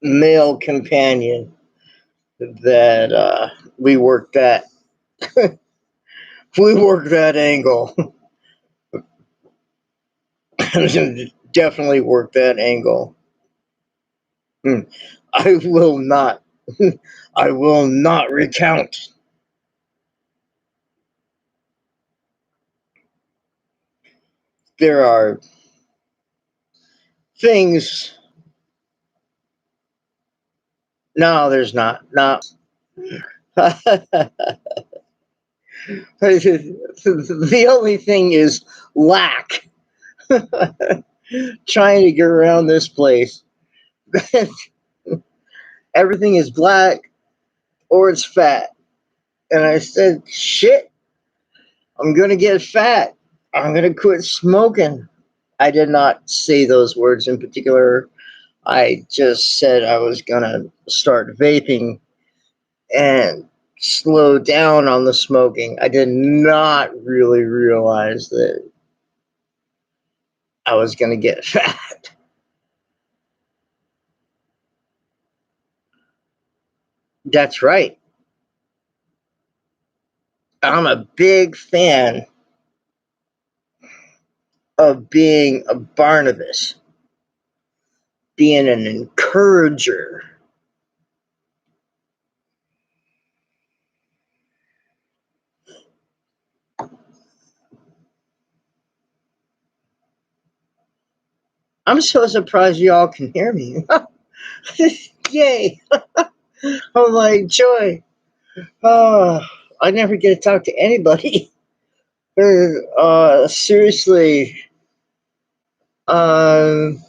male companion that we worked that we worked that angle. Definitely work that angle. I will not. I will not recount. There are things. No, there's not. No. The only thing is lack. Trying to get around this place. Everything is black or it's fat. And I said, shit, I'm going to get fat. I'm going to quit smoking. I did not say those words in particular. I just said I was going to start vaping and slow down on the smoking. I did not really realize that I was going to get fat. That's right. I'm a big fan of being a Barnabas, being an encourager. I'm so surprised y'all can hear me. Yay! I'm like, joy. Oh, I never get to talk to anybody. Seriously. Um,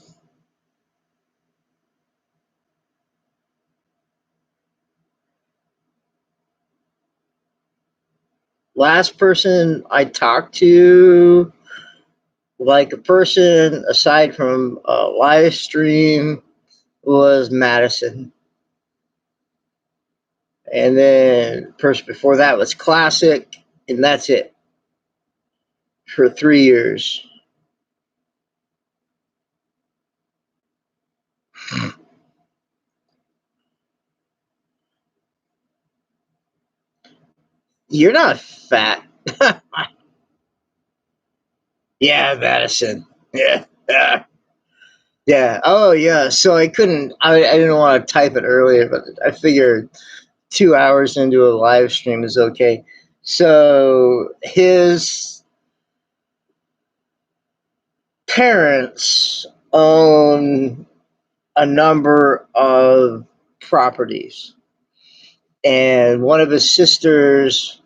Last person I talked to, like a person aside from a live stream, was Madison. And then person before that was Classic, and that's it for 3 years. You're not fat. Yeah, Madison. Yeah. Yeah. Yeah. Oh, yeah. So I couldn't, I didn't want to type it earlier, but I figured 2 hours into a live stream is okay. So his parents own a number of properties, and one of his sisters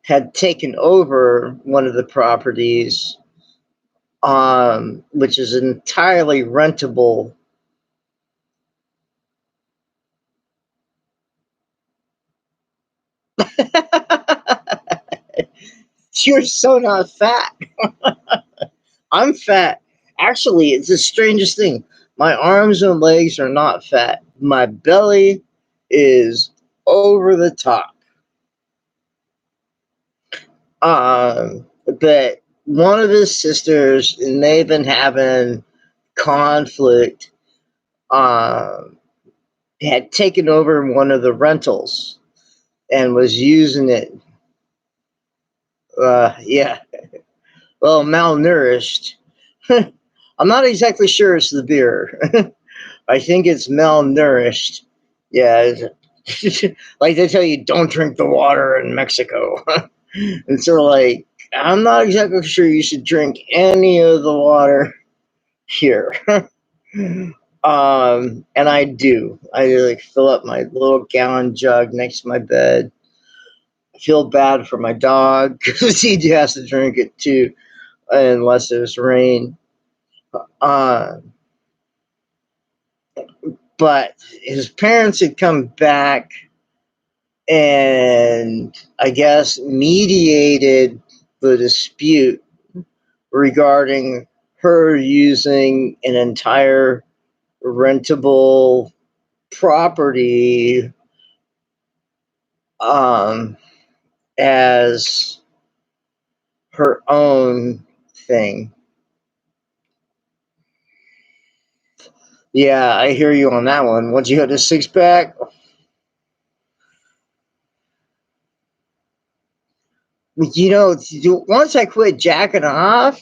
had taken over one of the properties, which is entirely rentable. You're so not fat. I'm fat. Actually, it's the strangest thing. My arms and legs are not fat. My belly is over the top. But one of his sisters, and they've been having conflict, um, had taken over one of the rentals and was using it. Yeah, well, malnourished. I'm not exactly sure it's the beer. I think it's malnourished. Yeah, like they tell you, don't drink the water in Mexico. And so, like, I'm not exactly sure you should drink any of the water here. And I do. I like fill up my little gallon jug next to my bed. I feel bad for my dog because he has to drink it too, unless there's rain. Uh, but his parents had come back and I guess mediated the dispute regarding her using an entire rentable property um, as her own thing. Yeah, I hear you on that one. Once you hit a six pack, once I quit jacking off,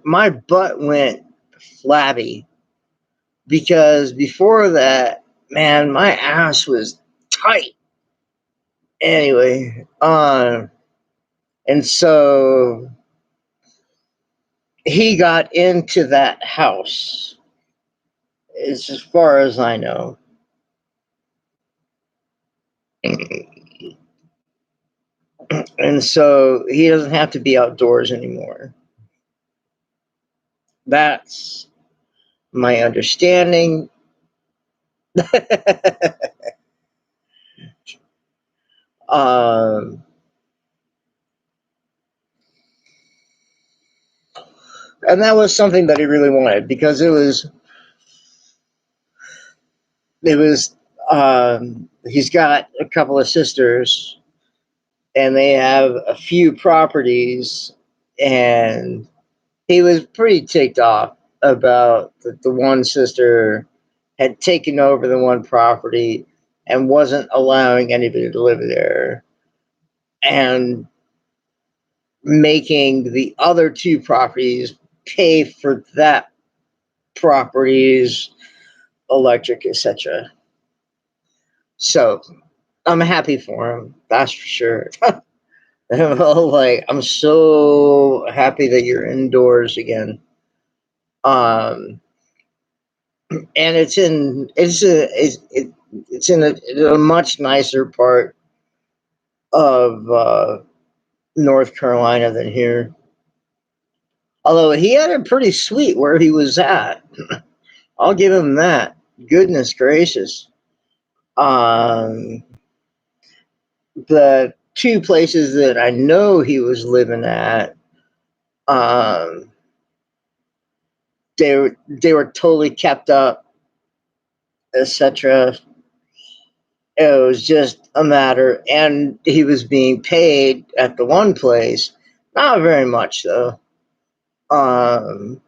my butt went flabby because before that, man, my ass was tight. Anyway, and so he got into that house, as far as I know. And so he doesn't have to be outdoors anymore. That's my understanding. um, and that was something that he really wanted because it was he's got a couple of sisters and they have a few properties, and he was pretty ticked off about the one sister had taken over the one property and wasn't allowing anybody to live there and making the other two properties pay for that property's electric, etc. So I'm happy for him, that's for sure. Like, I'm so happy that you're indoors again. Um, and it's in a much nicer part of North Carolina than here. Although he had it pretty sweet where he was at. I'll give him that. Goodness gracious. Um, the two places that I know he was living at, um, they were totally kept up, etc. It was just a matter, and he was being paid at the one place, not very much though. Um,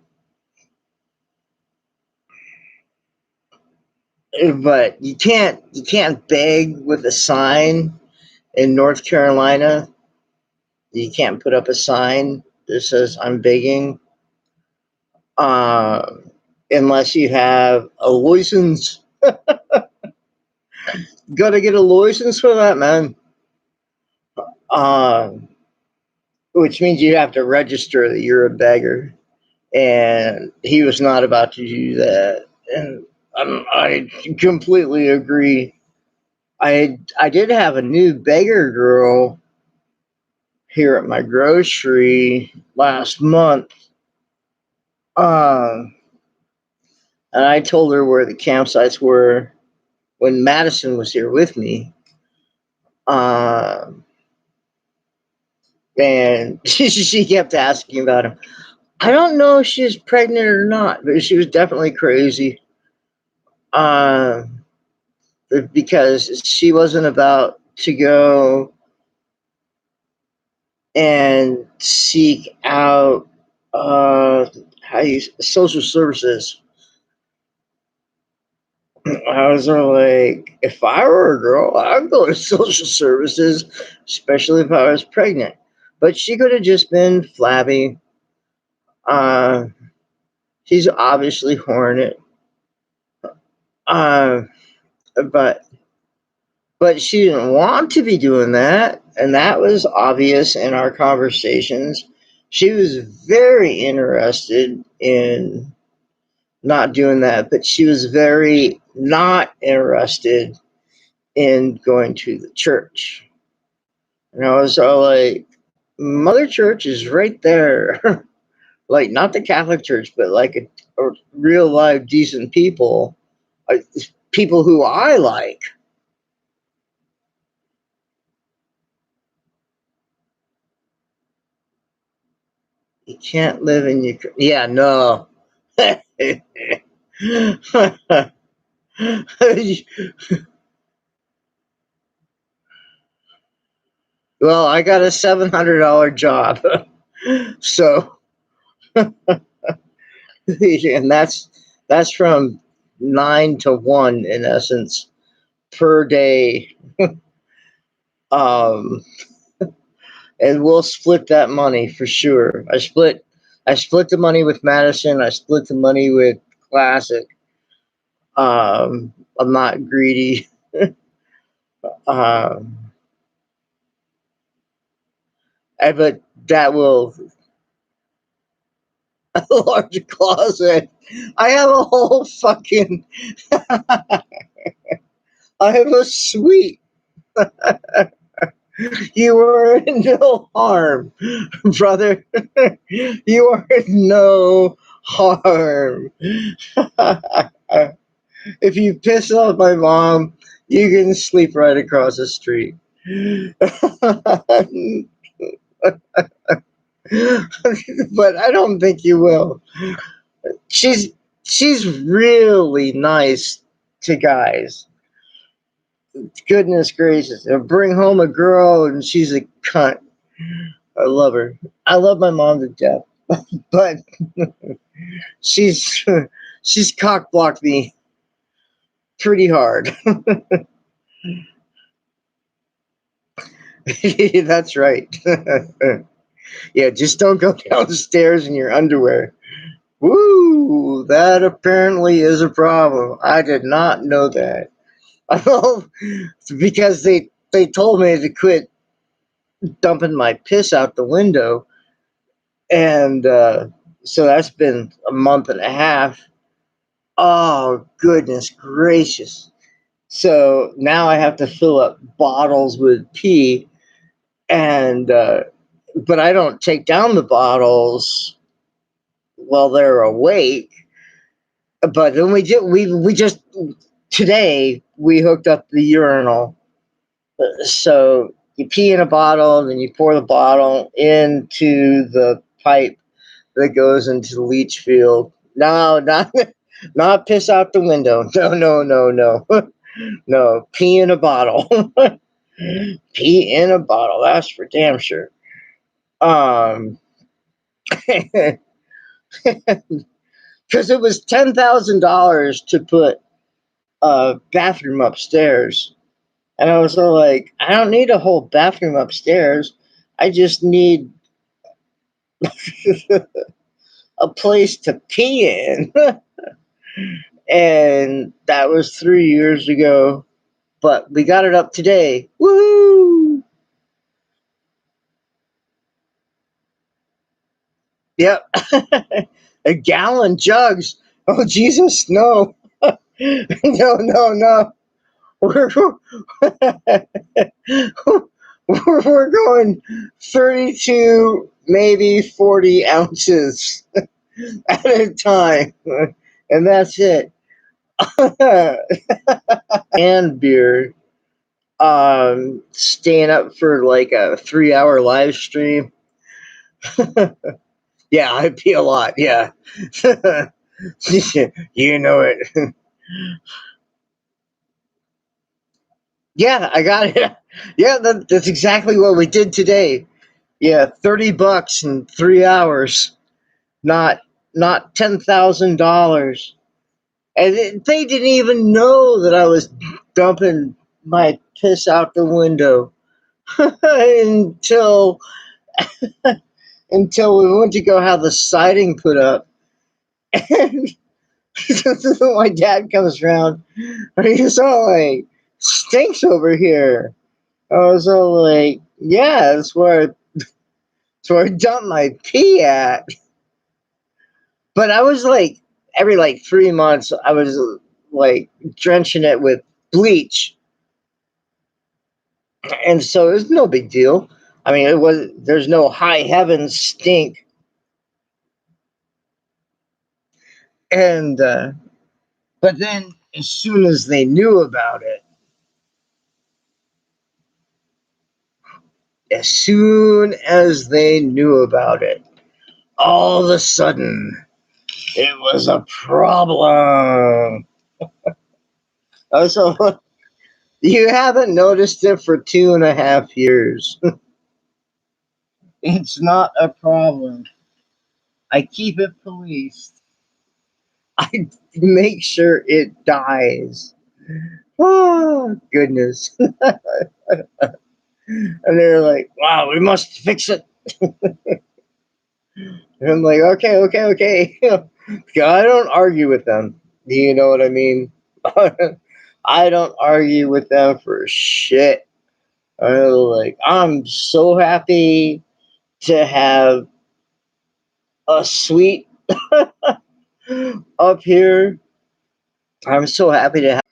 but you can't beg with a sign in North Carolina. You can't put up a sign that says "I'm begging," uh, unless you have a license. Got to get a license for that, man. Um, which means you have to register that you're a beggar, and he was not about to do that. And I completely agree. I did have a new beggar girl here at my grocery last month. Um, and I told her where the campsites were when Madison was here with me. Um, and she kept asking about him. I don't know if she's pregnant or not, but she was definitely crazy. Um, because she wasn't about to go and seek out social services. I was like, if I were a girl, I'd go to social services, especially if I was pregnant. But she could have just been flabby. Uh, she's obviously horny. Uh, but she didn't want to be doing that, and that was obvious in our conversations. She was very interested in not doing that, but she was very not interested in going to the church. And I was all like, Mother Church is right there. Like, not the Catholic Church, but like a real live decent people, uh, people who I like. You can't live in your. Yeah, no. Well, I got a $700 job. So, and that's from 9 to 1 in essence per day. Um, and we'll split that money for sure. I split the money with Madison. I split the money with Classic. I'm not greedy. Um, but that will a large closet. I have a whole fucking. I have a suite. You are in no harm, brother. You are in no harm. If you piss off my mom, you can sleep right across the street. But I don't think you will. She's she's really nice to guys. Goodness gracious. And bring home a girl and she's a cunt. I love her. I love my mom to death. But she's she's cock blocked me pretty hard. That's right. Yeah, just don't go downstairs in your underwear. Woo! That apparently is a problem. I did not know that. Oh, because they told me to quit dumping my piss out the window, and so that's been a month and a half. Oh goodness gracious! So now I have to fill up bottles with pee, and but I don't take down the bottles while they're awake. But then we just today we hooked up the urinal. So you pee in a bottle, then you pour the bottle into the pipe that goes into the leach field. No, not not piss out the window. No, no, no, no, no. Pee in a bottle. Pee in a bottle. That's for damn sure. Um, because it was $10,000 to put a bathroom upstairs. And I was all like, I don't need a whole bathroom upstairs. I just need a place to pee in. And that was 3 years ago. But we got it up today. Woo! Yep. A gallon jugs. Oh, Jesus, no. No, no, no. We're, we're going 32, maybe 40 ounces at a time. And that's it. And beer. Staying up for like a 3 hour live stream. Yeah, I pee a lot. Yeah. You know it. Yeah, I got it. Yeah, that's exactly what we did today. Yeah, $30 in 3 hours. Not not $10,000. And they didn't even know that I was dumping my piss out the window until we went to go have the siding put up. And my dad comes around and he's all like, stinks over here. I was all like, yeah, that's where I dumped my pee at. But I was like, every like 3 months, I was like drenching it with bleach. And so it was no big deal. I mean, there's no high heavens stink. And, but then as soon as they knew about it, as soon as they knew about it, all of a sudden it was a problem. So you haven't noticed it for 2.5 years. It's not a problem. I keep it policed. I make sure it dies. Oh, goodness. And they're like, wow, we must fix it. And I'm like, okay, okay, okay. I don't argue with them. Do you know what I mean? I don't argue with them for shit. I'm so happy to have a suite up here. I'm so happy to have.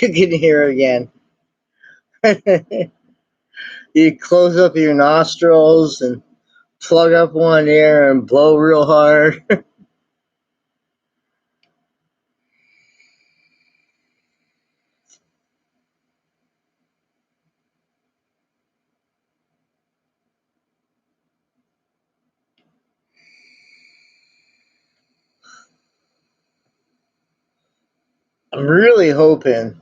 You can hear again. You close up your nostrils and plug up one ear and blow real hard. I'm really hoping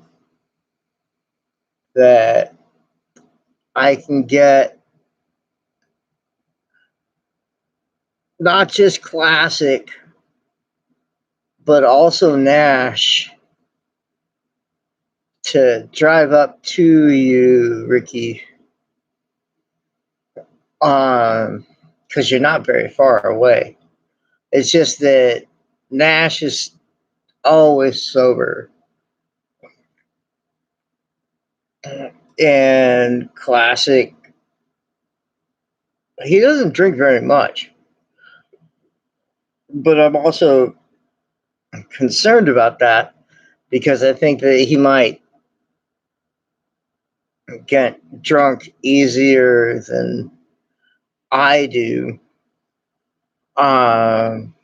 that I can get not just classic, but also Nash to drive up to you, Ricky. Because you're not very far away. It's just that Nash is always sober. And classic, he doesn't drink very much. But I'm also concerned about that because I think that he might get drunk easier than I do. Um,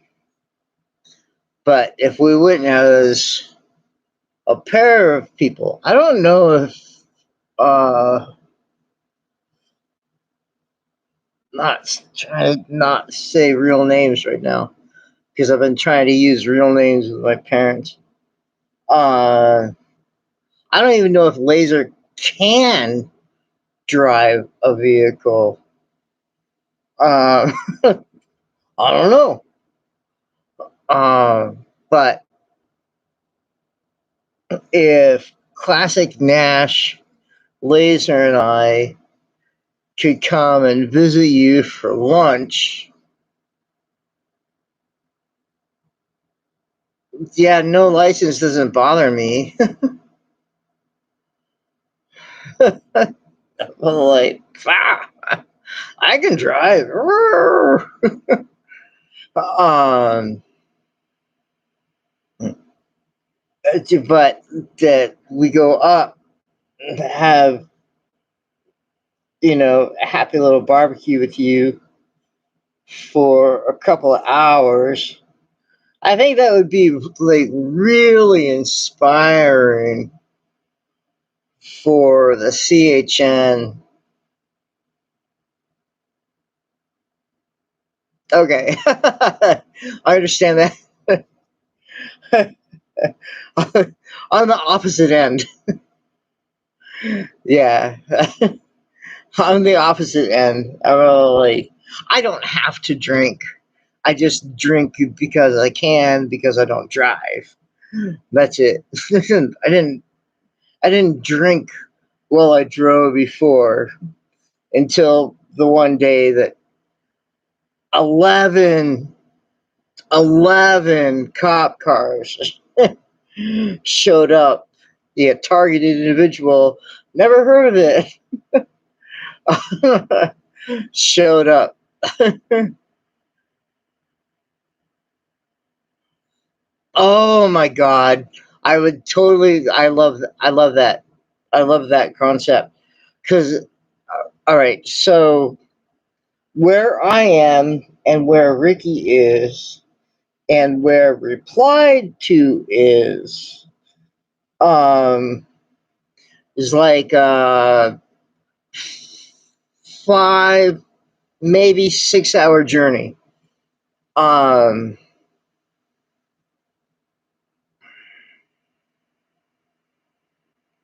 but if we went as a pair of people, I don't know if not trying to not say real names right now because I've been trying to use real names with my parents. Uh, I don't even know if Laser can drive a vehicle. Uh, I don't know. But if Classic Nash, Laser, and I could come and visit you for lunch, yeah, no license doesn't bother me. Well, like, I can drive. um, but that we go up, have a happy little barbecue with you for a couple of hours. I think that would be like really inspiring for the CHN. Okay, I understand that. On the opposite end. Yeah, on the opposite end. I don't have to drink. I just drink because I can because I don't drive. That's it. I didn't drink while I drove before until the one day that 11, 11 cop cars showed up. Yeah, targeted individual. Never heard of it. Showed up. Oh my god. I would totally I love that. I love that concept cuz all right, so where I am and where Ricky is and where replied to um is like 5 maybe 6 hour journey. Um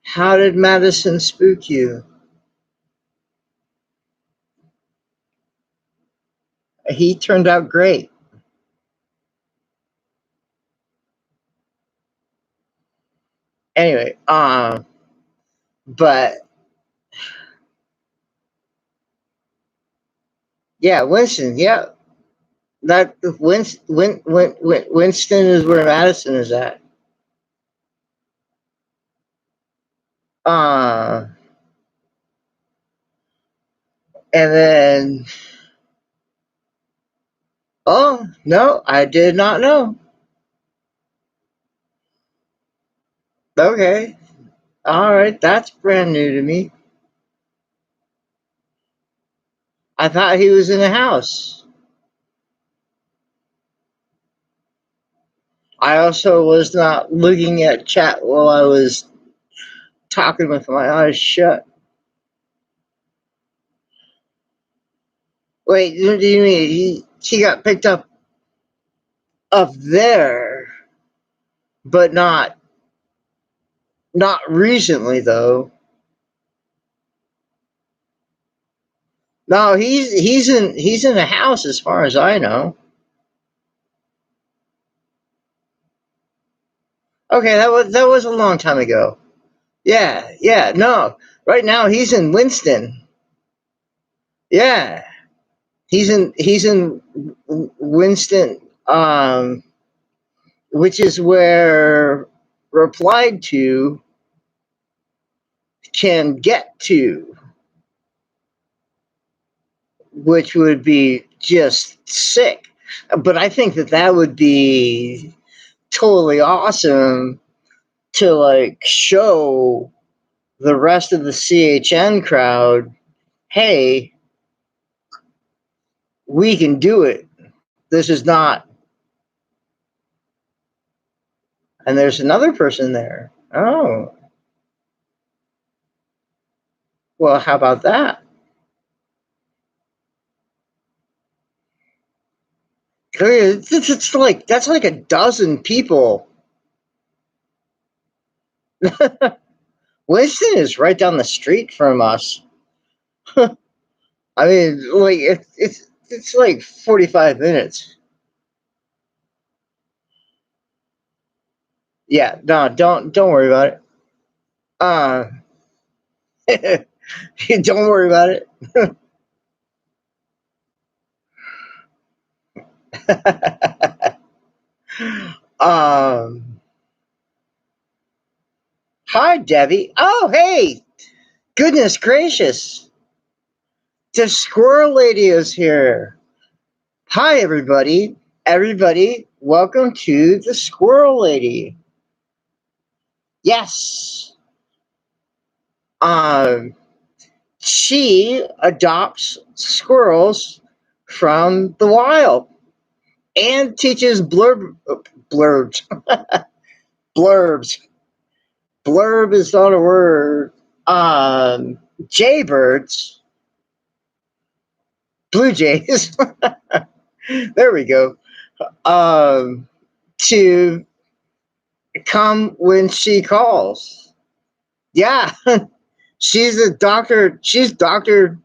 how did Madison spook you? He turned out great. Anyway, but yeah, Winston, yeah. That Winston is where Madison is at. Uh, and then, oh no, I did not know. Okay. All right. That's brand new to me. I thought he was in the house. I also was not looking at chat while I was talking with my eyes shut. Wait, what do you mean he got picked up there, but not recently though. No, he's in the house as far as I know. Okay, that was a long time ago. Yeah, yeah, no. Right now he's in Winston. Yeah. He's in Winston, which is where replied to can get to, which would be just sick. But I think that would be totally awesome to like show the rest of the CHN crowd, hey, we can do it. This is not. And there's another person there. Oh, well, how about that? It's like that's like a dozen people. Winston is right down the street from us. I mean, like it's like 45 minutes. Yeah, no, don't worry about it. Uh, don't worry about it. um, Hi, Debbie. Oh, hey, goodness gracious, the squirrel lady is here. Hi, everybody. Everybody, welcome to the squirrel lady. Yes. Um, she adopts squirrels from the wild and teaches blurbs. Blurbs. Blurb is not a word. Jaybirds, blue jays. There we go. Um, to come when she calls. Yeah, she's a doctor. She's Doctor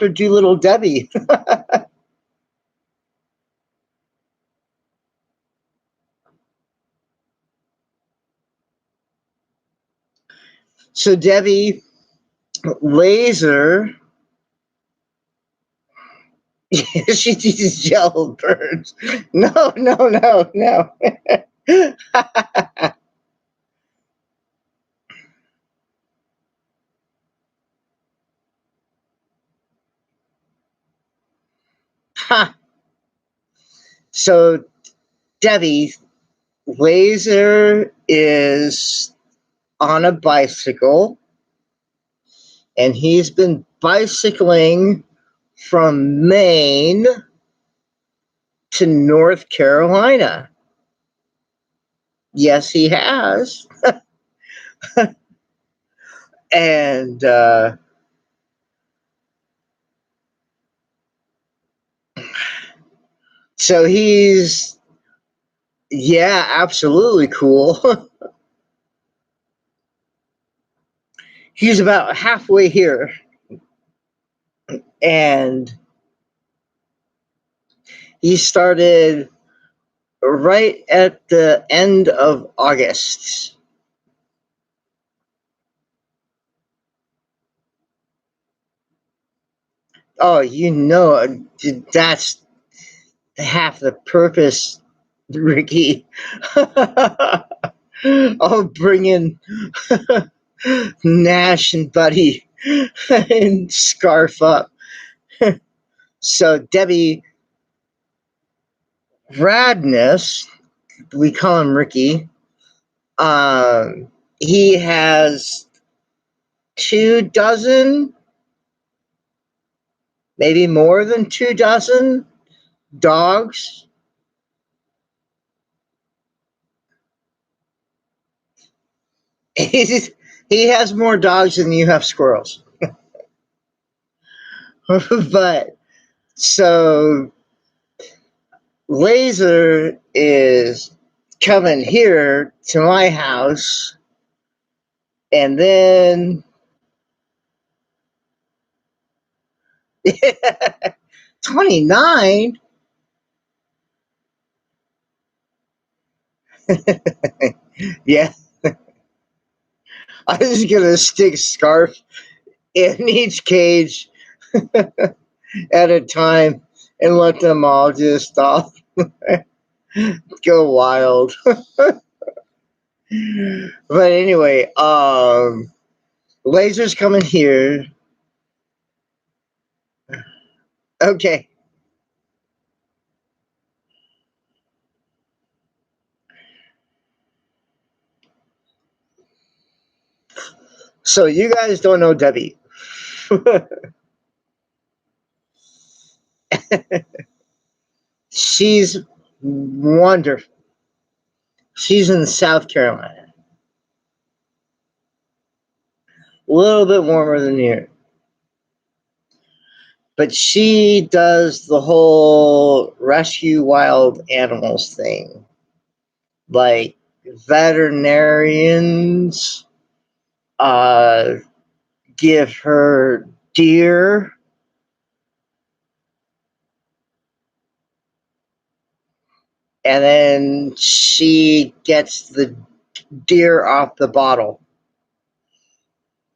Doolittle Debbie. So Debbie Laser, she teaches jailbirds. No, no, no, no. So Debbie Laser is on a bicycle, and he's been bicycling from Maine to North Carolina. Yes, he has. And so he's, yeah, absolutely cool. He's about halfway here. And he started right at the end of August. Oh, that's half the purpose, Ricky. I'll bring in Nash and Buddy and Scarf up. So Debbie Radness, we call him Ricky, He has 24, maybe more than 24 dogs. He has more dogs than you have squirrels. But so Laser is coming here to my house, and then 29. Yeah, I was gonna stick a scarf in each cage at a time and let them all just off go wild. But anyway, Laser's coming here. Okay. So you guys don't know Debbie. She's wonderful. She's in South Carolina. A little bit warmer than here. But she does the whole rescue wild animals thing. Like veterinarians uh, give her deer, and then she gets the deer off the bottle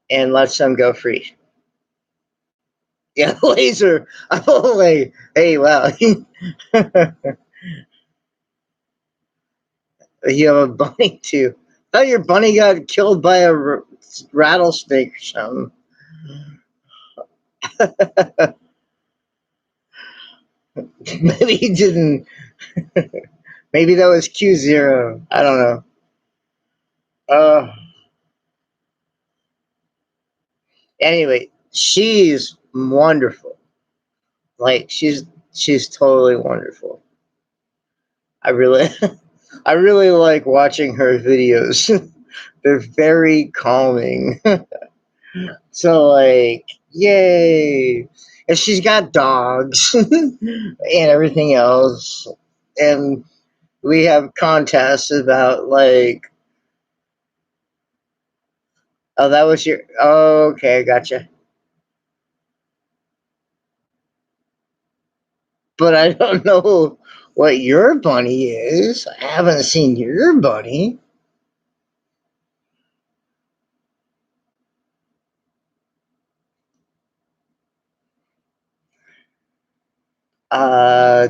and lets them go free. Yeah, Laser. I'm like, hey, wow. You have a bunny too. I thought your bunny got killed by a rattlesnake or something. Maybe he didn't. Maybe that was Q0. I don't know. Uh, anyway, she's wonderful. Like she's totally wonderful. I really I really like watching her videos. They're very calming. So like, yay. And she's got dogs and everything else. And we have contests about like, oh, that was your, oh, okay, gotcha. But I don't know what your bunny is. I haven't seen your bunny. Uh,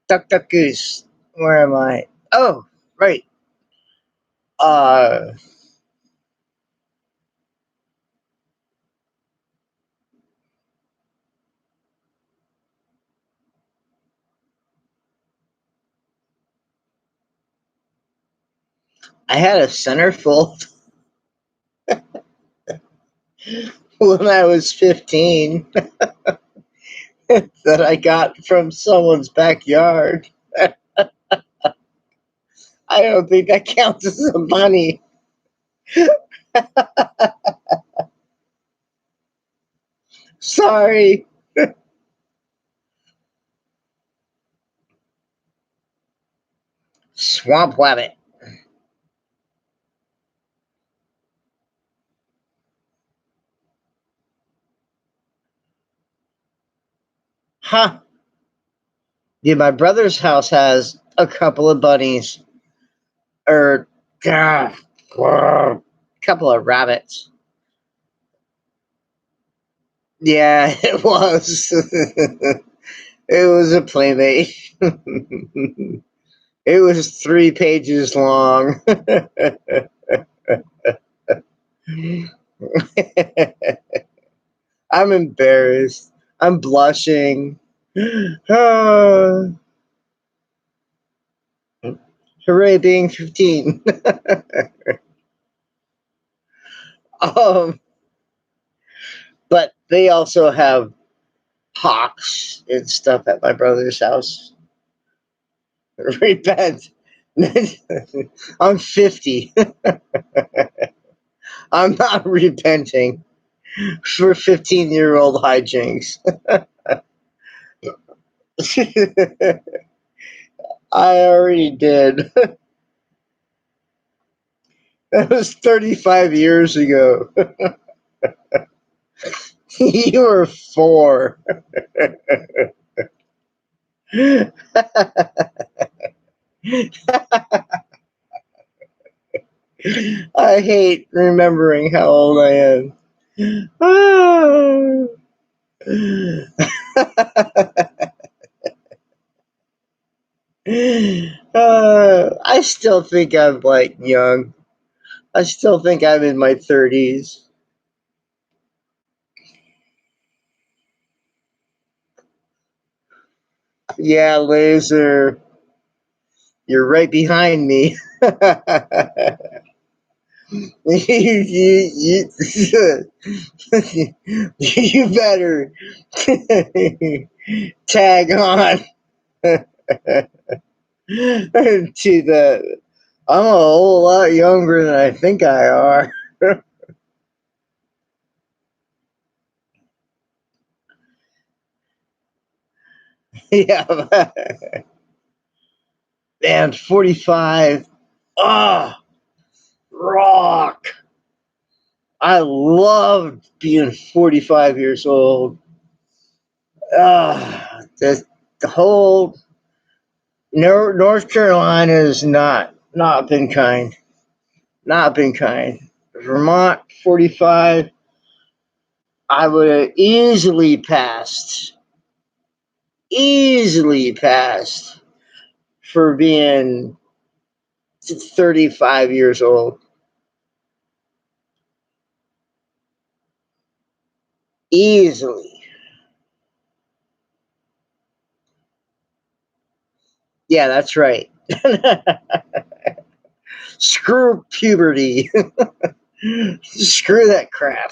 Duck Duck Goose. Where am I? Oh, right. Uh, I had a centerfold when I was 15 that I got from someone's backyard. I don't think that counts as a bunny. Sorry. Swamp Wabbit. Huh. Yeah, my brother's house has a couple of bunnies. Or, God, a couple of rabbits. Yeah, it was. It was a playmate. It was 3 pages long. I'm embarrassed. I'm blushing. Oh, Hooray, being 15. um, but they also have hawks and stuff at my brother's house. Repent. I'm 50. I'm not repenting for 15-year-old hijinks. I already did. That was 35 years ago. You were 4. I hate remembering how old I am. Ah. I still think I'm like young. I still think I'm in my 30s. Yeah, Laser, you're right behind me. You better tag on to the. I'm a whole lot younger than I think I are. Yeah, man, 45. Ah, rock. I loved being 45 years old. The whole North Carolina has not been kind. Not been kind. Vermont 45, I would have easily passed for being 35 years old. Easily. Yeah, that's right. Screw puberty. Screw that crap.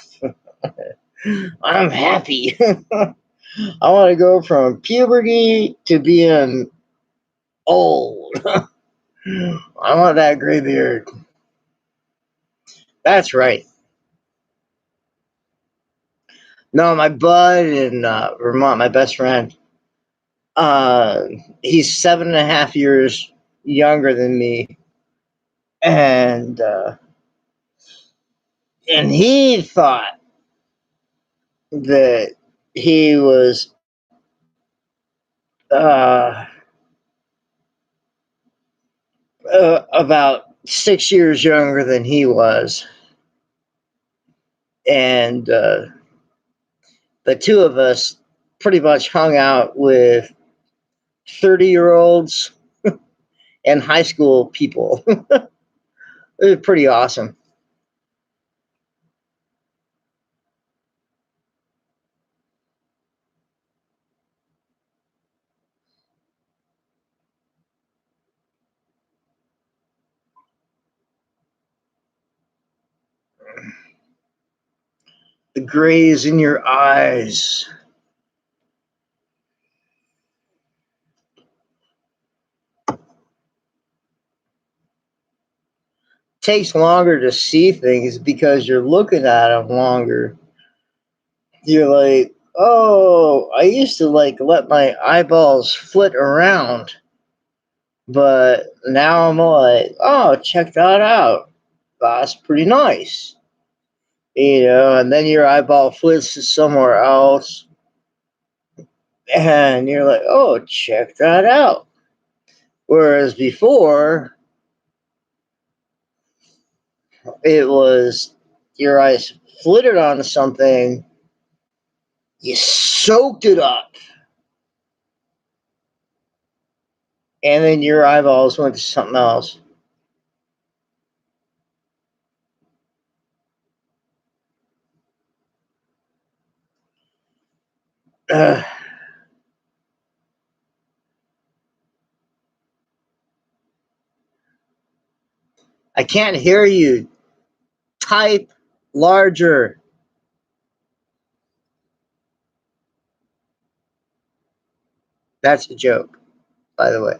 I'm happy. I want to go from puberty to being old. I want that gray beard. That's right. No, my bud in Vermont, my best friend, uh, he's 7.5 years younger than me, and and he thought that he was uh, about 6 years younger than he was, and the two of us pretty much hung out with 30-year-olds and high school people. It was pretty awesome. The grays in your eyes. Takes longer to see things because you're looking at them longer. You're like, oh, I used to like let my eyeballs flit around, but now I'm like, oh, check that out. That's pretty nice. And then your eyeball flits to somewhere else, and you're like, oh, check that out. Whereas before, it was your eyes flitted onto something, you soaked it up, and then your eyeballs went to something else. Uh, I can't hear you. Type larger. That's a joke, by the way.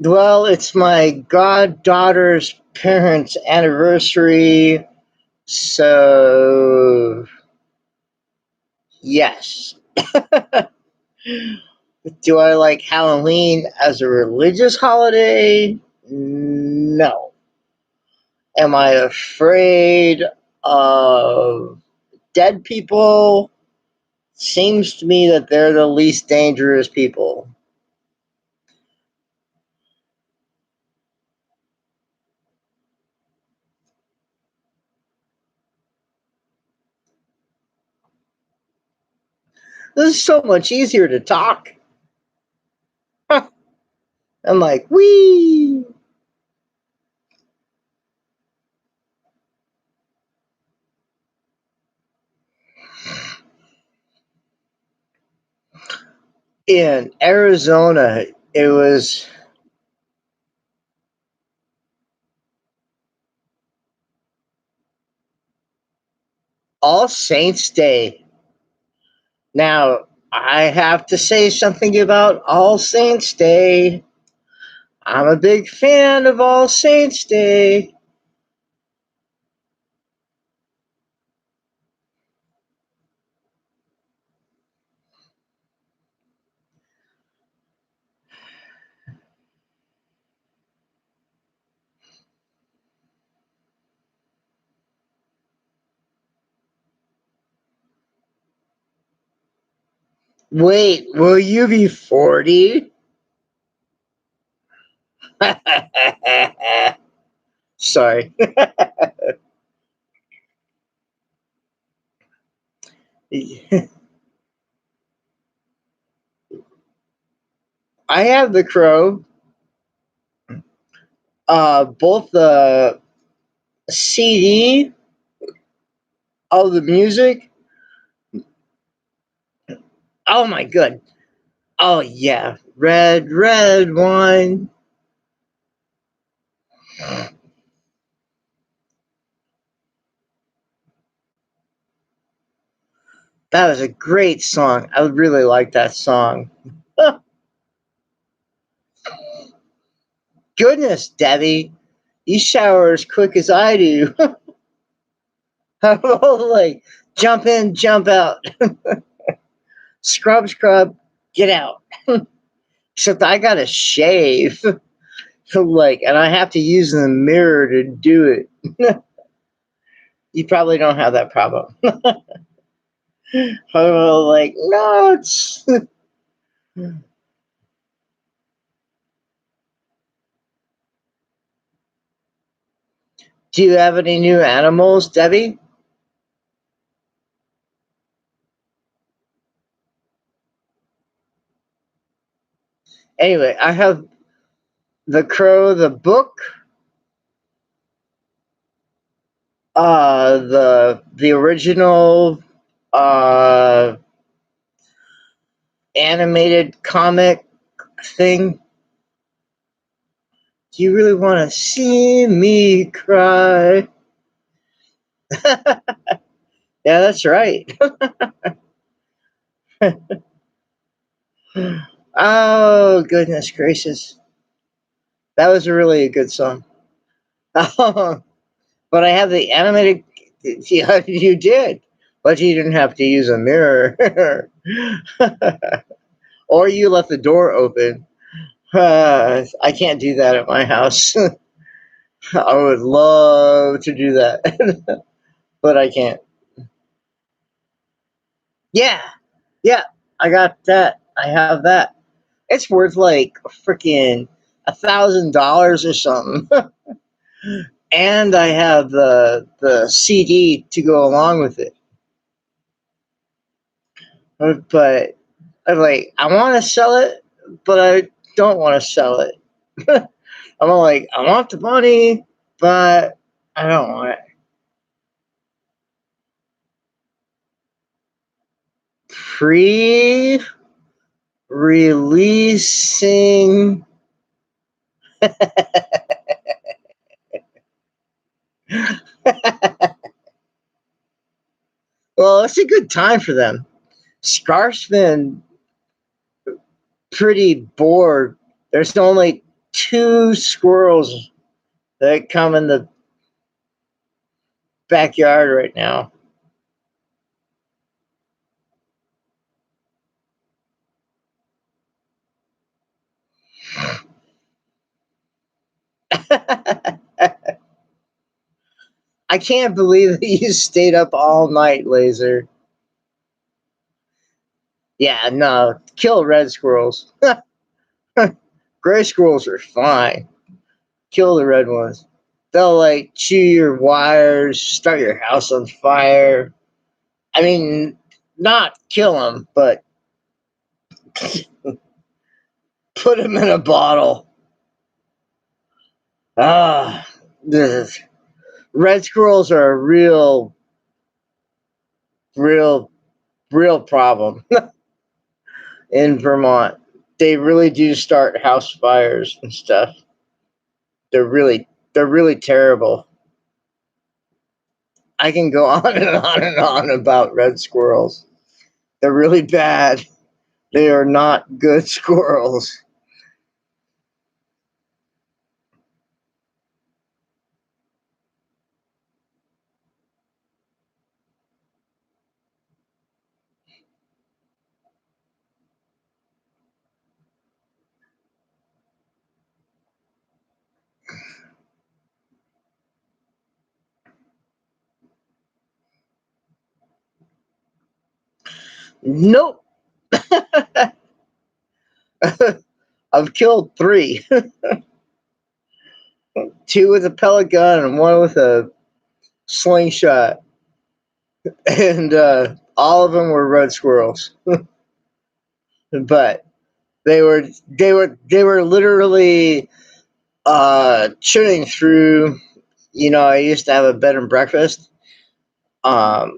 Well, it's my goddaughter's parents' anniversary, so yes. Do I like Halloween as a religious holiday? No. Am I afraid of dead people? Seems to me that they're the least dangerous people. This is so much easier to talk. I'm like, wee. In Arizona, it was All Saints Day. Now, I have to say something about All Saints Day. I'm a big fan of All Saints Day. Wait, will you be 40? Sorry. I have the Crow. Both the CD of the music. Oh my god. Oh yeah. Red, red wine. That was a great song. I really like that song. Goodness, Debbie. You shower as quick as I do. Like, jump in, jump out. Scrub, scrub, get out. Except I gotta shave. Like, and I have to use the mirror to do it. You probably don't have that problem. Like, no, it's. Do you have any new animals, Debbie? Anyway, I have The Crow, the book, the original uh animated comic thing. Do you really want to see me cry? Yeah, that's right. Oh, goodness gracious. That was really a good song. But I have the animated. Yeah, you did. But you didn't have to use a mirror. Or you left the door open. I can't do that at my house. I would love to do that, but I can't. Yeah, yeah, I got that. I have that. It's worth like freaking $1,000 or something. And I have the CD to go along with it. But I'm like, I want to sell it, but I don't want to sell it. I'm like, I want the money, but I don't want it. pre-releasing well, it's a good time for them. Scarf's been pretty bored. There's only 2 squirrels that come in the backyard right now. I can't believe that you stayed up all night, Laser. Yeah, no, kill red squirrels. Gray squirrels are fine. Kill the red ones. They'll like chew your wires, start your house on fire. I mean, not kill them, but put them in a bottle. Ah, this red squirrels are a real, real problem in Vermont. They really do start house fires and stuff. They're really terrible. I can go on and on and on about red squirrels. They're really bad. They are not good squirrels. Nope. I've killed 3. 2 with a pellet gun and 1 with a slingshot. And all of them were red squirrels. But they were literally chewing through. I used to have a bed and breakfast.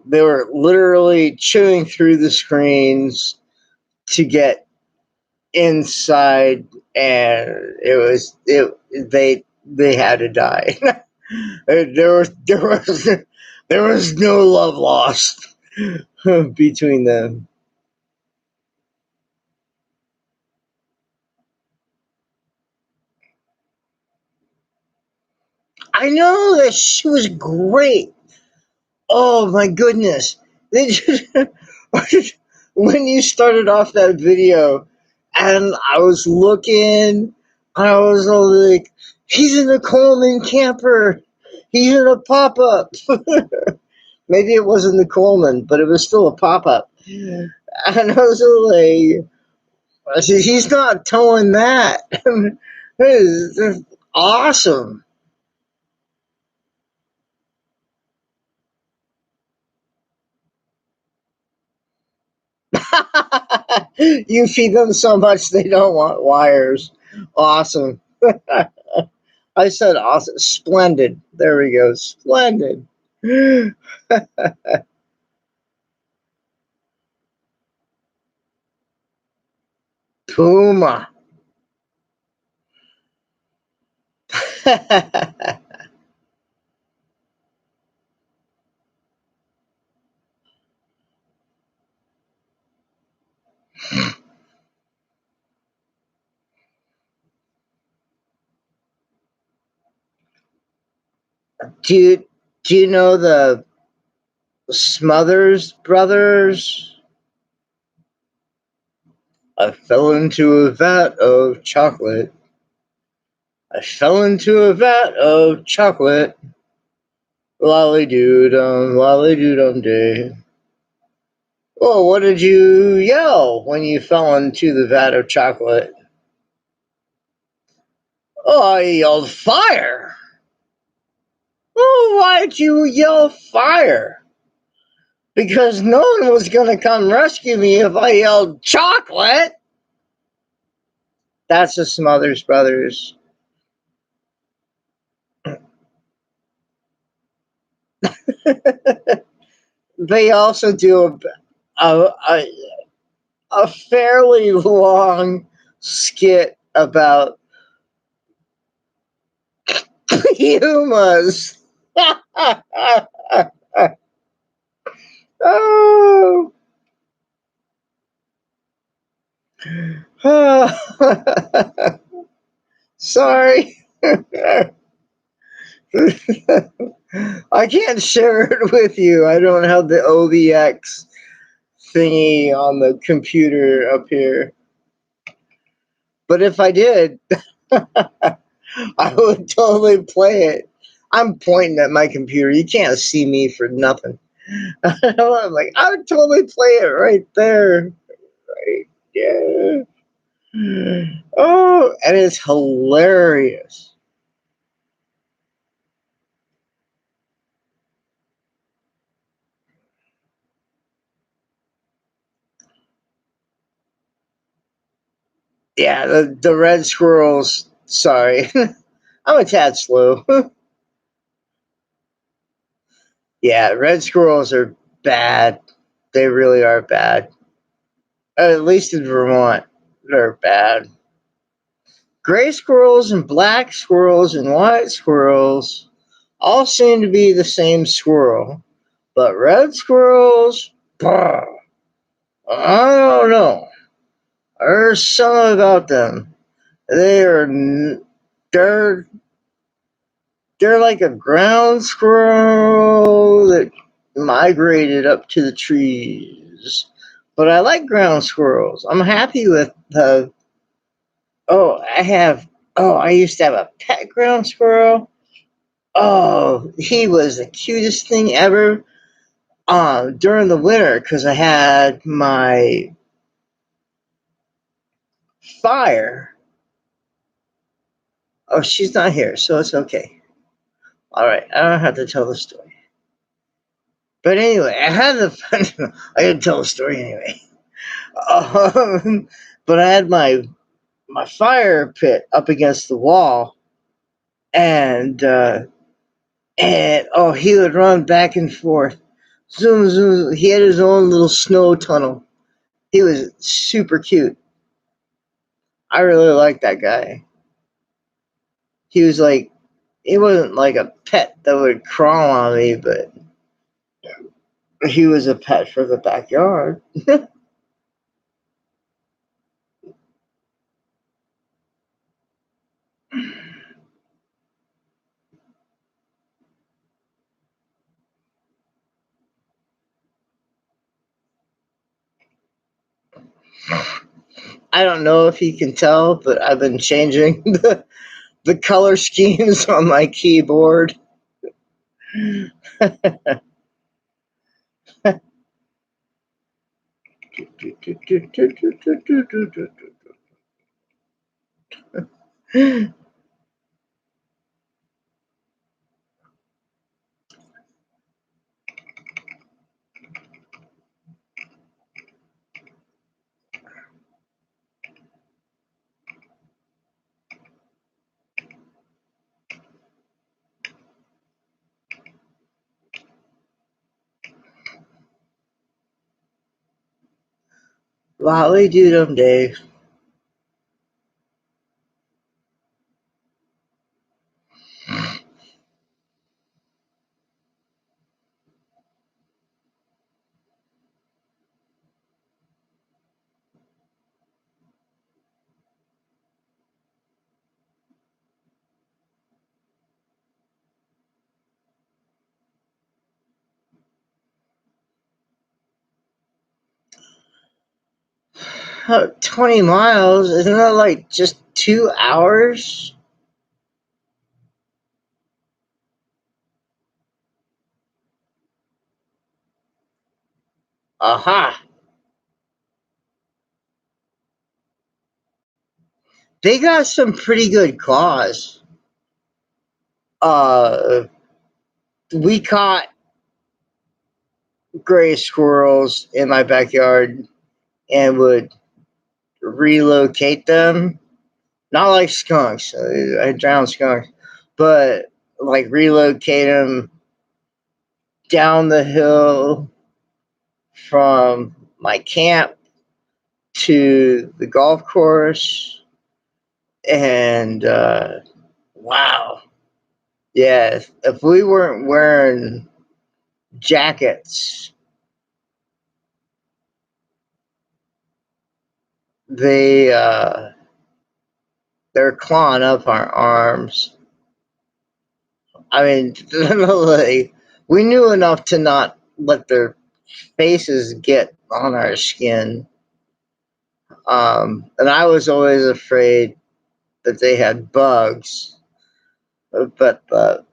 They were literally chewing through the screens to get inside, and they had to die. There was no love lost between them. I know that she was great. Oh my goodness! They just, when you started off that video, and I was looking, I was all like, "He's in a Coleman camper. He's in a pop up." Maybe it wasn't the Coleman, but it was still a pop up. And I was like, I said, "He's not towing that." This is awesome. You feed them so much they don't want wires. Awesome. I said awesome. Splendid. There we go. Splendid. Puma. do you do you know the Smothers Brothers? I fell into a vat of chocolate. I fell into a vat of chocolate. Lolly doo dum day. Well, what did you yell when you fell into the vat of chocolate? Oh, I yelled fire. Oh, why'd you yell fire? Because no one was going to come rescue me if I yelled chocolate. That's the Smothers Brothers. They also do a a fairly long skit about pumas. Oh. Sorry. I can't share it with you. I don't have the OBX thingy on the computer up here. But if I did, I would totally play it. I'm pointing at my computer. You can't see me for nothing. I'm like, I would totally play it right there. Right. Yeah. Oh, and it's hilarious. Yeah, the red squirrels. Sorry. I'm a tad slow. Yeah, red squirrels are bad. They really are bad. At least in Vermont, they're bad. Gray squirrels and black squirrels and white squirrels all seem to be the same squirrel. But red squirrels, bah, I don't know. There's something about them. They are, they're, they're like a ground squirrel that migrated up to the trees. But I like ground squirrels. I'm happy with the. Oh, I have. Oh, I used to have a pet ground squirrel. Oh, he was the cutest thing ever. During the winter, because I had my fire. Oh, she's not here, so it's okay. All right, I don't have to tell the story. But anyway, I had the. I gotta tell the story anyway. But I had my fire pit up against the wall, and oh, he would run back and forth. Zoom, zoom. He had his own little snow tunnel. He was super cute. I really liked that guy. He was like, he wasn't like a pet that would crawl on me, but he was a pet for the backyard. I don't know if you can tell, but I've been changing the color schemes on my keyboard. Lolly do them, Dave. 20 miles? Isn't that like just 2 hours? Aha. They got some pretty good claws. Uh, we caught gray squirrels in my backyard and would relocate them. Not like skunks. I drowned skunks, but like relocate them down the hill from my camp to the golf course, and wow, yeah, if we weren't wearing jackets, they they're clawing up our arms. I mean, like, we knew enough to not let their faces get on our skin. And I was always afraid that they had bugs, but but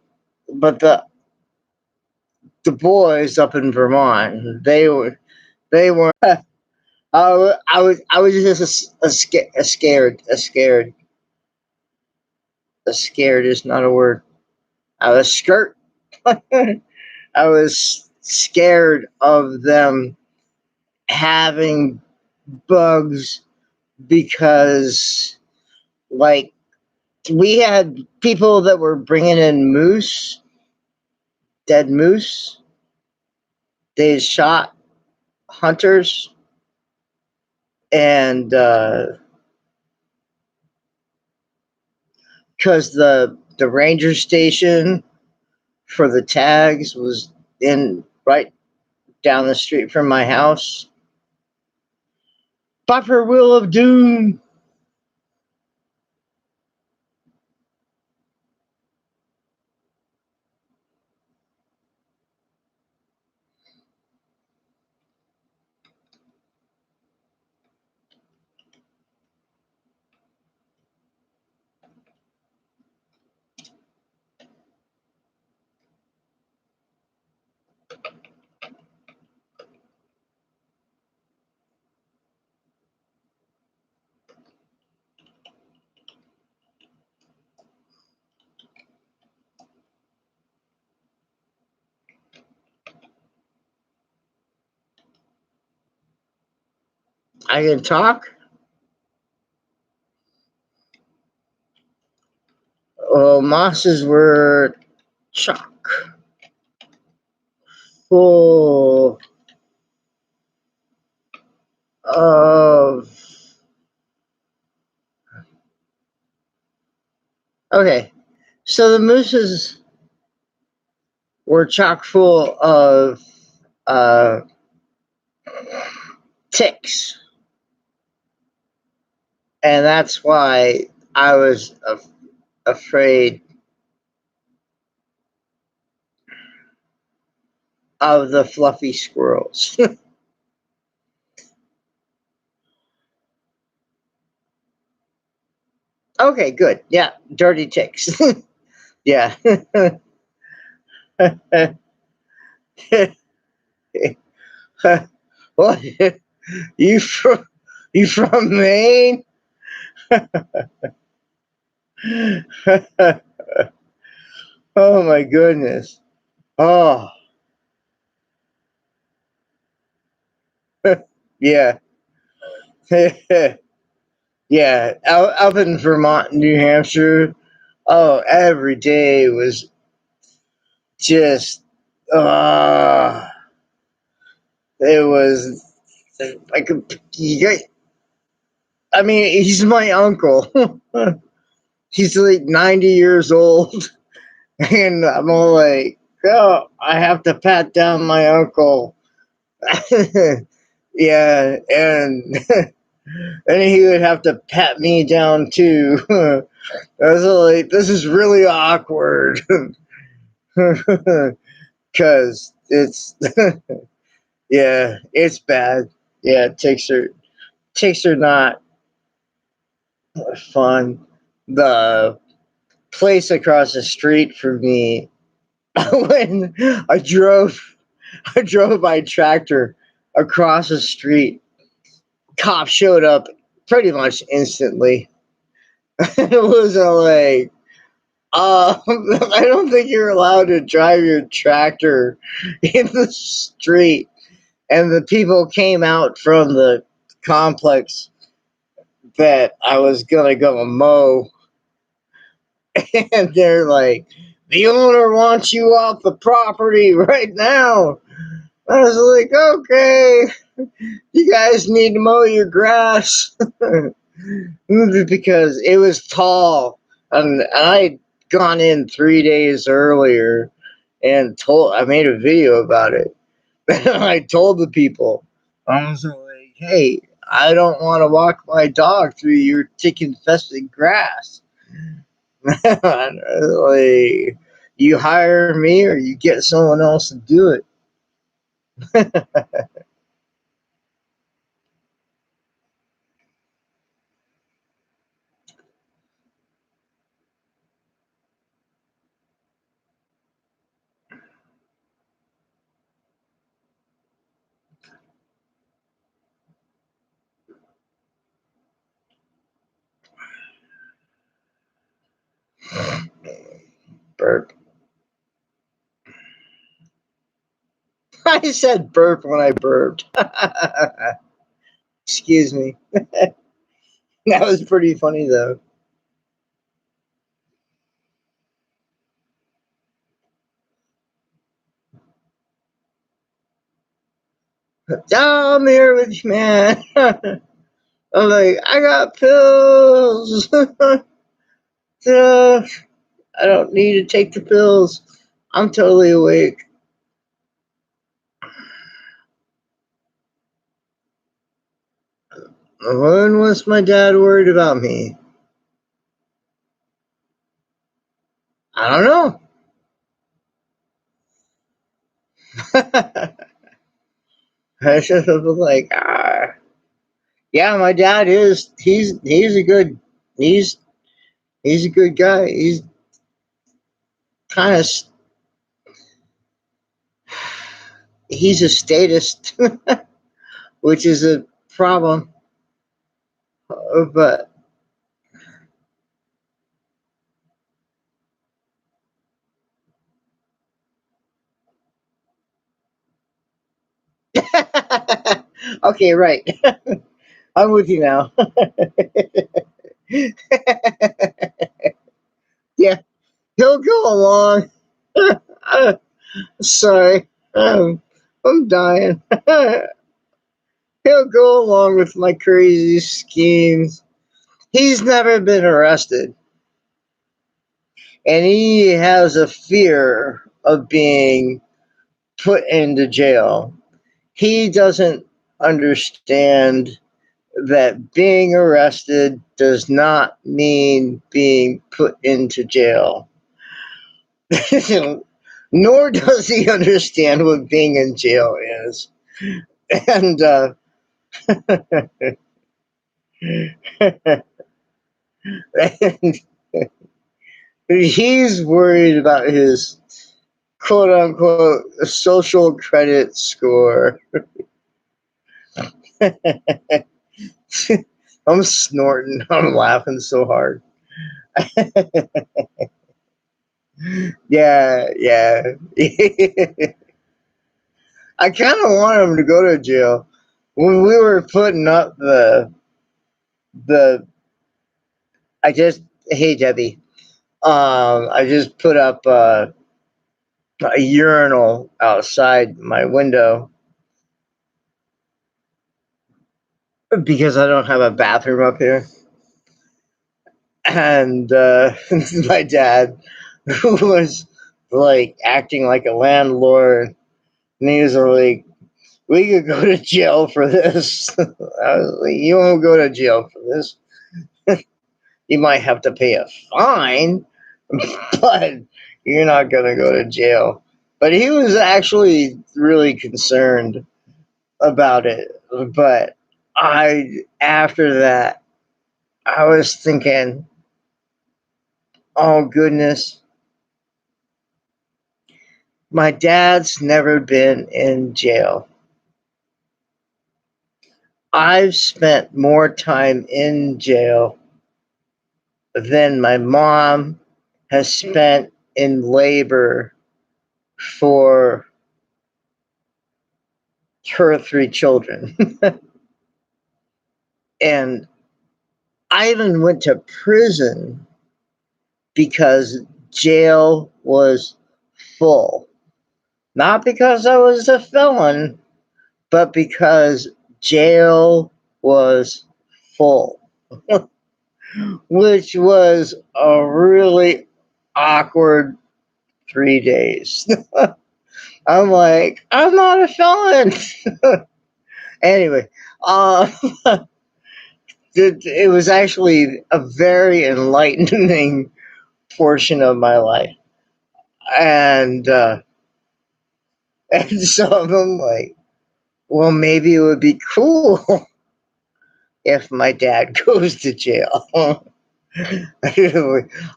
the boys up in Vermont, they were. I was just a scared is not a word. I was skirt. I was scared of them having bugs because, like, we had people that were bringing in moose, dead moose. They shot hunters, and because the ranger station for the tags was in right down the street from my house. Buffer Wheel of Doom. I can talk. Mosses were chock full of. Okay, so the mooses were chock full of uh, ticks, and that's why I was afraid of the fluffy squirrels. Okay, good. Yeah, dirty ticks. Yeah. What? You from you from Maine? Oh my goodness. Oh yeah. Yeah. Up in Vermont, New Hampshire. Oh, every day was just uh it was like I mean, he's my uncle. He's like 90 years old, and I'm all like, oh, I have to pat down my uncle. Yeah, and and he would have to pat me down too. I was like, this is really awkward because it's yeah, it's bad. Yeah, ticks are not fun. The place across the street from me when I drove my tractor across the street. Cop showed up pretty much instantly. It was like, I don't think you're allowed to drive your tractor in the street. And the people came out from the complex that I was gonna go mow, and they're like, the owner wants you off the property right now. I was like, okay, you guys need to mow your grass. Because it was tall, and I'd gone in 3 days earlier and I made a video about it. And I told the people, I was like, hey, I don't want to walk my dog through your tick infested grass. Like, you hire me or you get someone else to do it. Burp. I said burp when I burped. Excuse me. That was pretty funny though. I'm here with you, man. I'm like, I got pills. Uh, I don't need to take the pills. I'm totally awake. When was my dad worried about me? I don't know. I should have been like, yeah, my dad is. He's a good. He's he's a good guy. He's kind of he's a statist, which is a problem. But okay, right. I'm with you now. Yeah, he'll go along. Sorry, I'm dying. He'll go along with my crazy schemes. He's never been arrested, and he has a fear of being put into jail. He doesn't understand that being arrested does not mean being put into jail. Nor does he understand what being in jail is. And and he's worried about his quote unquote social credit score. I'm snorting. I'm laughing so hard. Yeah, yeah. I kind of want him to go to jail. When we were putting up the, I just hey Debbie, I just put up a urinal outside my window because I don't have a bathroom up here, and my dad, who was like acting like a landlord, and he was like, "We could go to jail for this." I was like, "You won't go to jail for this. You might have to pay a fine, but you're not gonna go to jail." But he was actually really concerned about it. But after that, I was thinking, oh goodness, my dad's never been in jail. I've spent more time in jail than my mom has spent in labor for her three children. And I even went to prison because jail was full. Not because I was a felon, but because jail was full, which was a really awkward 3 days. I'm like, I'm not a felon. Anyway, uh, it was actually a very enlightening portion of my life. And, and so I'm like, well, maybe it would be cool if my dad goes to jail.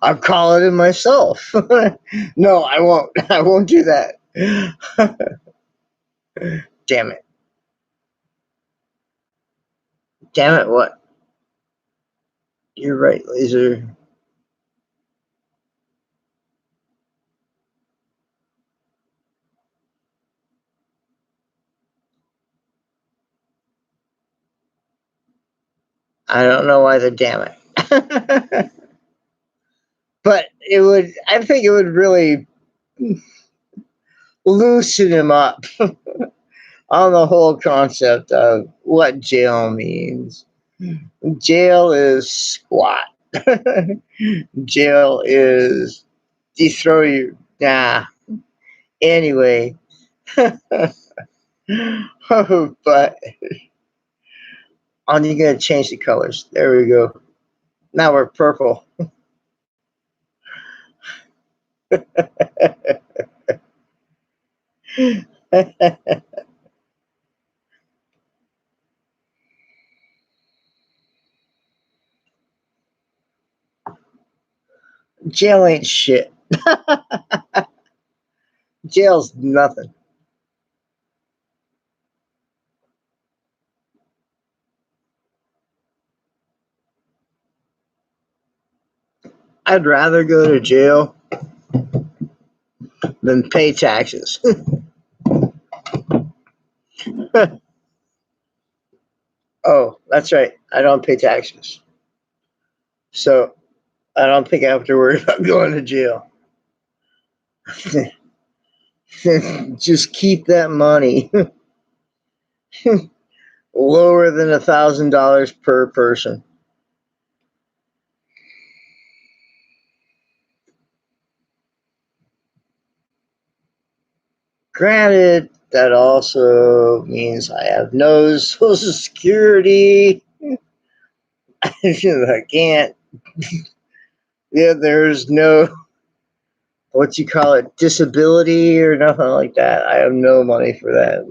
I'm calling it myself. No, I won't. I won't do that. Damn it. Damn it, what? You're right, Laser. I don't know why the damn it. But it would, I think it would really loosen him up on the whole concept of what jail means. Jail is squat. Jail is you throw your nah. Anyway, oh, but I'm gonna change the colors. There we go. Now we're purple. Jail ain't shit. Jail's nothing. I'd rather go to jail than pay taxes. Oh, that's right. I don't pay taxes. So I don't think I have to worry about going to jail. Just keep that money lower than $1,000 per person. Granted, that also means I have no Social Security. I can't. Yeah, there's no what you call it, disability or nothing like that. I have no money for that.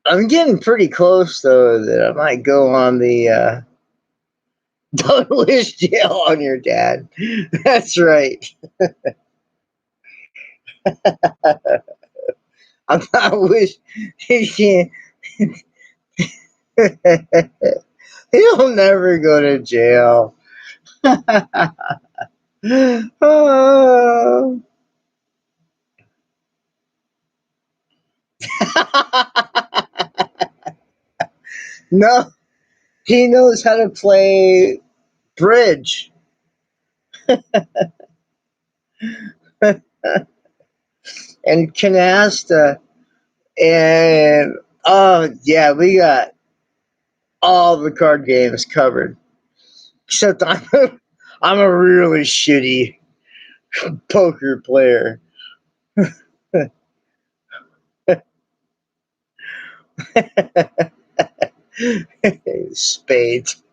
I'm getting pretty close though that I might go on the don't wish jail on your dad. That's right. I wish he can't. He'll never go to jail. Oh. No, he knows how to play bridge. And canasta. And oh yeah, we got all the card games covered. Except I'm a really shitty poker player. Spades.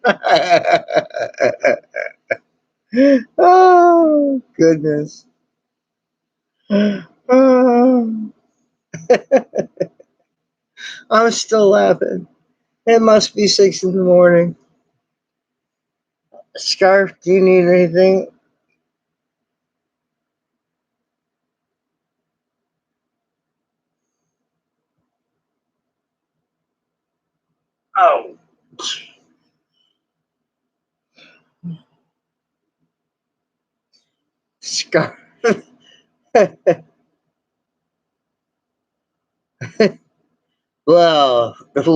Oh goodness. Oh, I'm still laughing. It must be 6 in the morning. Scarf, do you need anything? Oh, scarf. Well, you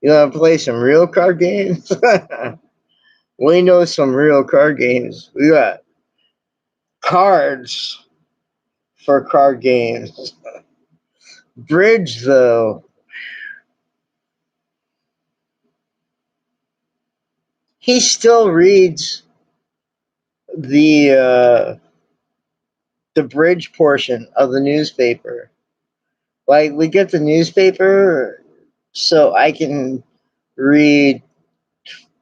want to play some real card games? We know some real card games. We got cards for card games. Bridge, though, he still reads the bridge portion of the newspaper. Like, we get the newspaper so I can read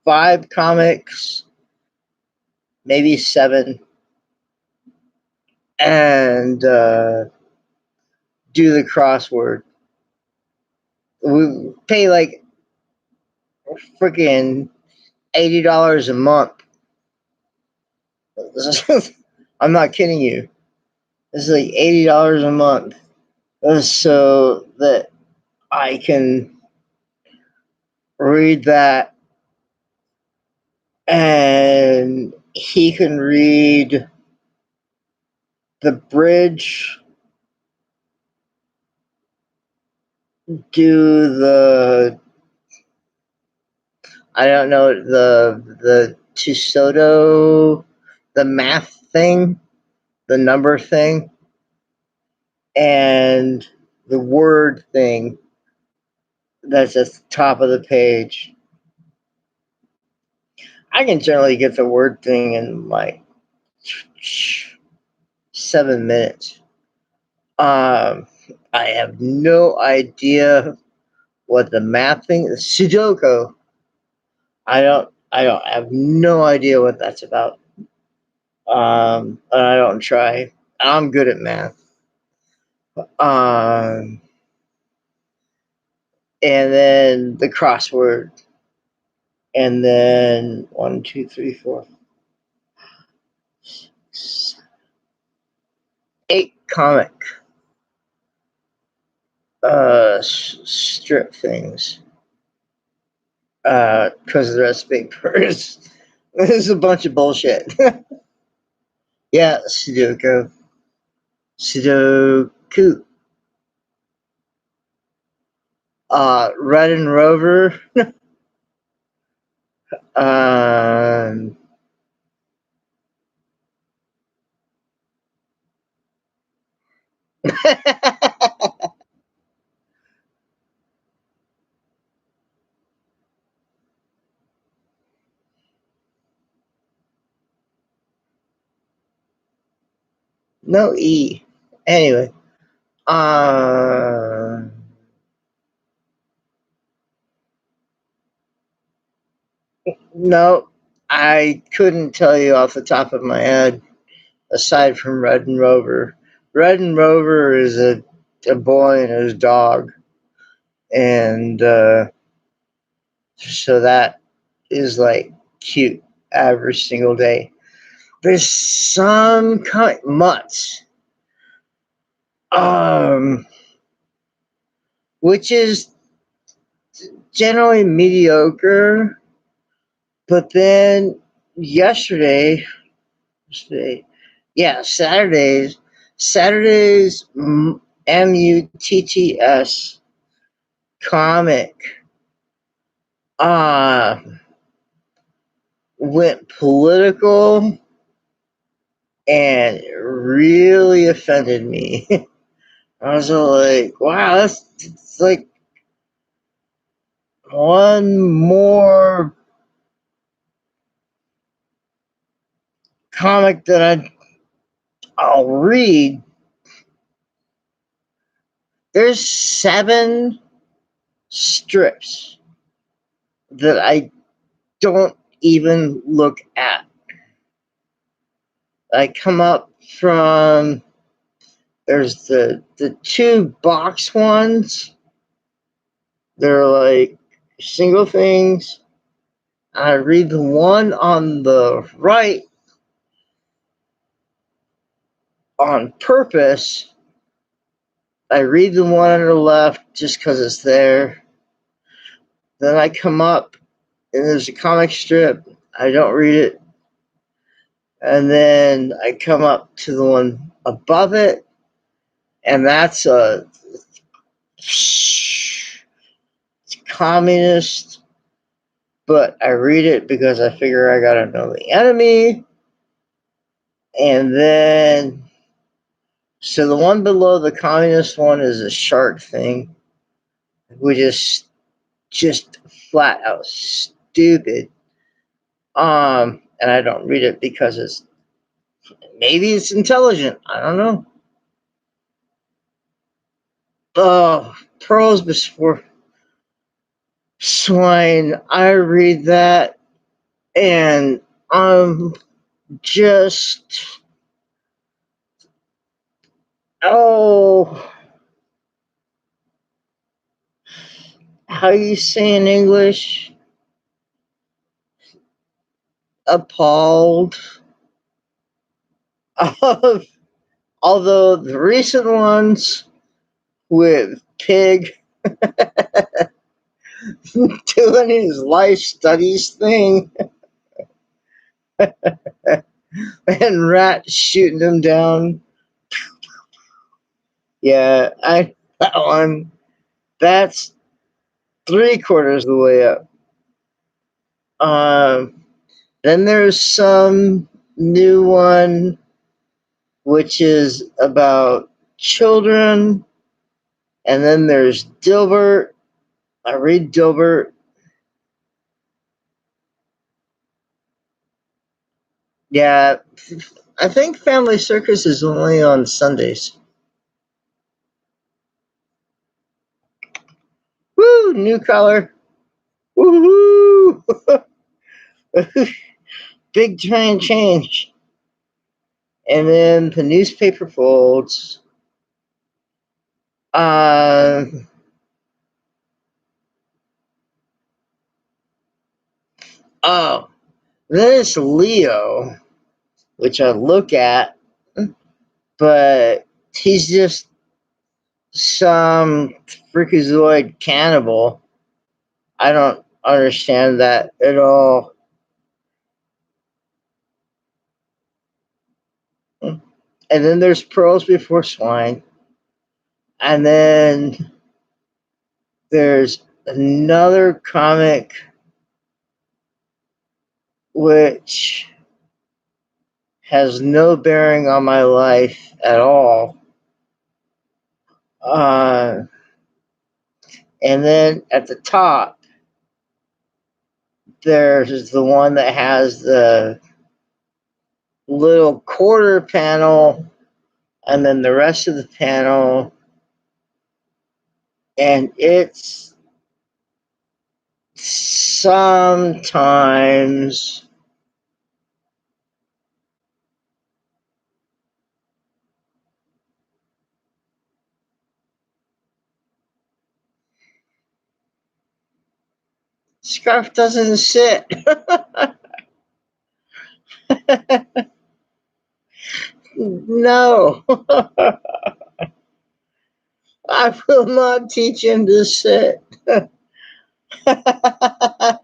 5 comics, maybe 7, and do the crossword. We pay like freaking $80 a month. I'm not kidding you. It's like $80 a month, so that I can read that, and he can read the bridge, do the, I don't know, the Tusoto, the math thing, the number thing, and the word thing that's at the top of the page. I can generally get the word thing in like 7 minutes. I have no idea what the math thing is. Sudoku. I have no idea what that's about. And I don't try. I'm good at math. And then the crossword. And then 1, 2, 3, 4, 6, 8 comic strip things. Because the rest papers. This is a bunch of bullshit. Yeah, Sudoku. Sudoku. Red and Rover. Um, no E. Anyway. No, I couldn't tell you off the top of my head, aside from Red and Rover. Red and Rover is a boy and his dog. And so that is like cute every single day. There's some kind mutts, which is generally mediocre. But then yesterday, Saturday's MUTTS comic went political and really offended me. I was like, wow, it's like one more comic that I'll read. There's 7 strips that I don't even look at. I come up from, there's the 2 box ones. They're like single things. I read the one on the right on purpose. I read the one on the left just because it's there. Then I come up and there's a comic strip. I don't read it. And then I come up to the one above it, and that's a communist, but I read it because I figure I gotta know the enemy. And then So the one below the communist one is a shark thing, which is just flat out stupid. And I don't read it because maybe it's intelligent. I don't know. Oh, Pearls Before Swine. I read that, and I'm just oh, how you say in English? Appalled. Although the recent ones with Pig doing his life studies thing and Rat shooting him down. Yeah, that one. That's 3/4 of the way up. Then there's some new one which is about children, and then there's Dilbert. I read Dilbert. Yeah, I think Family Circus is only on Sundays. Woo, new color. Woohoo! Big giant change. And then the newspaper folds. Uh, oh, then it's Leo, which I look at, but he's just some freakazoid cannibal. I don't understand that at all. And then there's Pearls Before Swine. And then there's another comic which has no bearing on my life at all. And then at the top, there's the one that has the little quarter panel and then the rest of the panel. And it's sometimes Scarf doesn't sit. No. I will not teach him to sit. I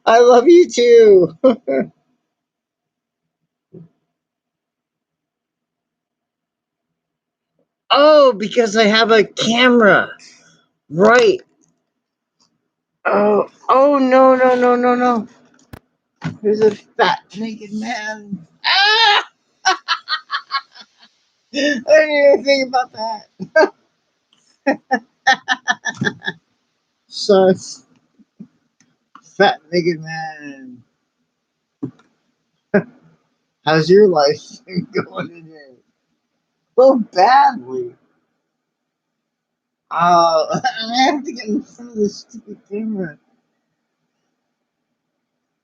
love you too. Oh, because I have a camera. Right. Oh no, no, no, no, no. There's a fat naked man. Ah! I didn't even think about that. Sus. Fat naked man. How's your life going today? Well, badly. I have to get in front of this stupid camera.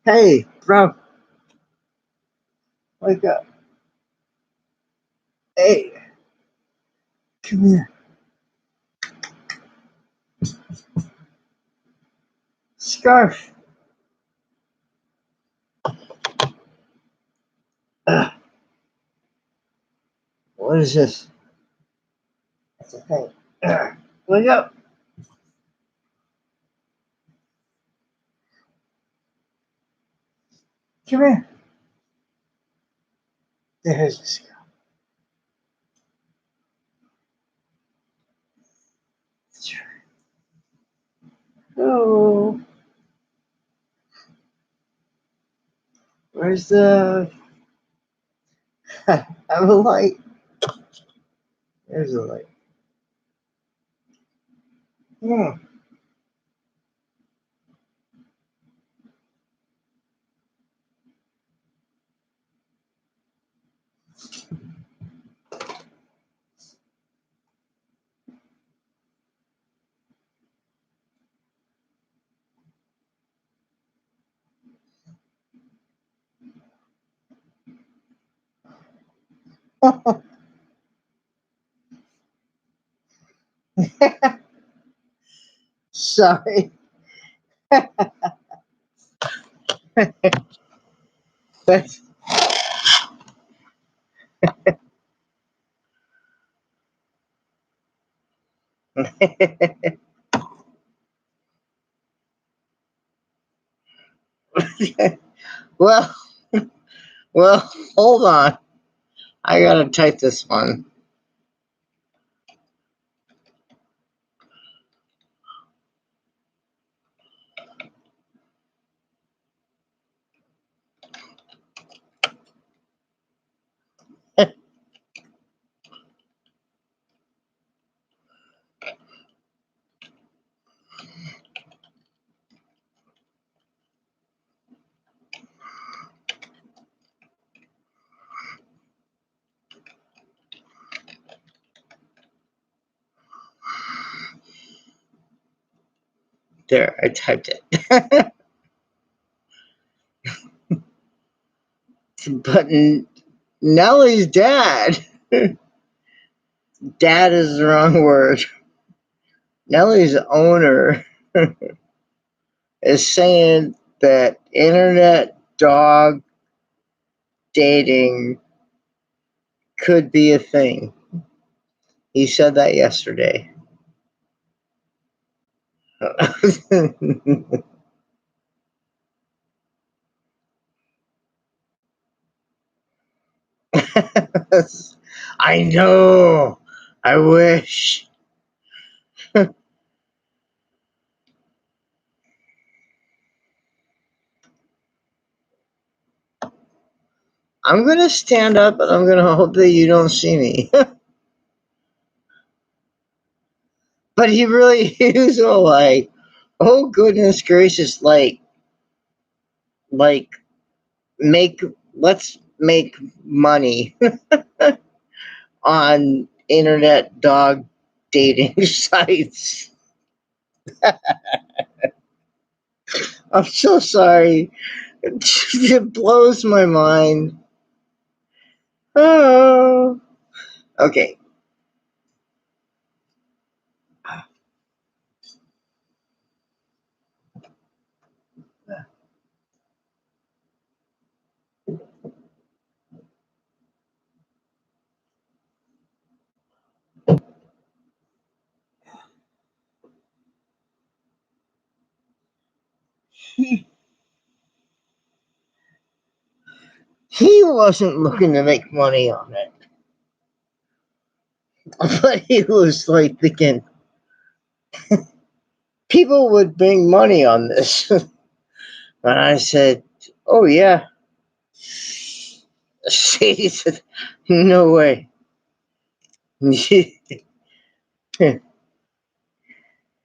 Hey, bro, wake up. Hey, come here. Scarf. Ugh, what is this? That's a thing. Wake up. Come here. There's the scarf. Oh, where's the? I have a light. There's a light. Hmm. Sorry. That's well, well, hold on. I gotta type this one. There, I typed it. But Nellie's dad. Dad is the wrong word. Nellie's owner is saying that internet dog dating could be a thing. He said that yesterday. I know. I wish. I'm gonna stand up and I'm gonna hope that you don't see me. But he really is all like, oh goodness gracious, like make let's make money on internet dog dating sites. I'm so sorry. It blows my mind. Oh. Okay. He wasn't looking to make money on it. But he was like thinking people would make money on this. And I said, oh yeah. Sadie said, no way.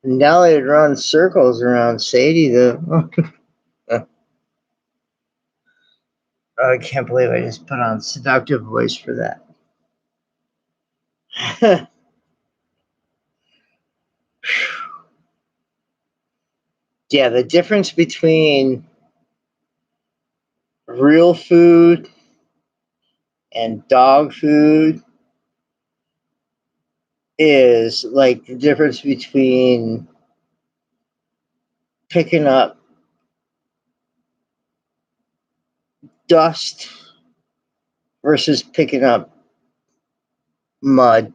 Now it runs circles around Sadie though. I can't believe I just put on seductive voice for that. Yeah, the difference between real food and dog food is like the difference between picking up dust versus picking up mud.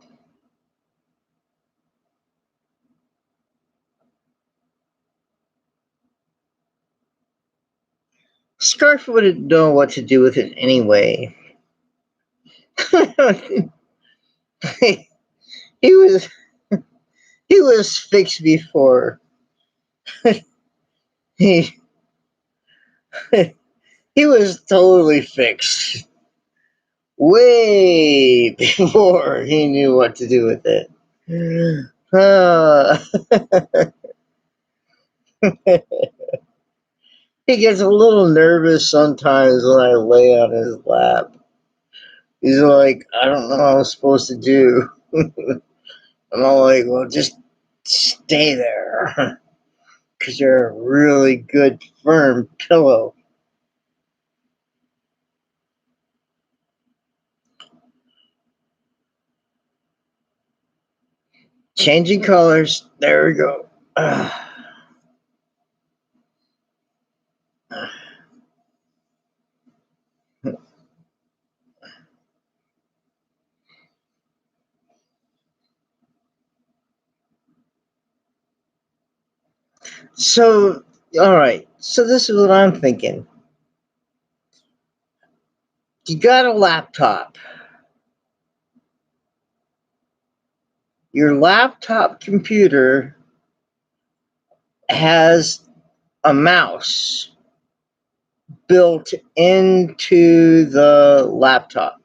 Scarf wouldn't know what to do with it anyway. he was he was fixed before. he he was totally fixed way before he knew what to do with it. Uh, he gets a little nervous sometimes when I lay on his lap. He's like, I don't know what I'm supposed to do. I'm all like, well, just stay there. Because you're a really good, firm pillow. Changing colors. There we go. So, all right. So this is what I'm thinking. You got a laptop. Your laptop computer has a mouse built into the laptop.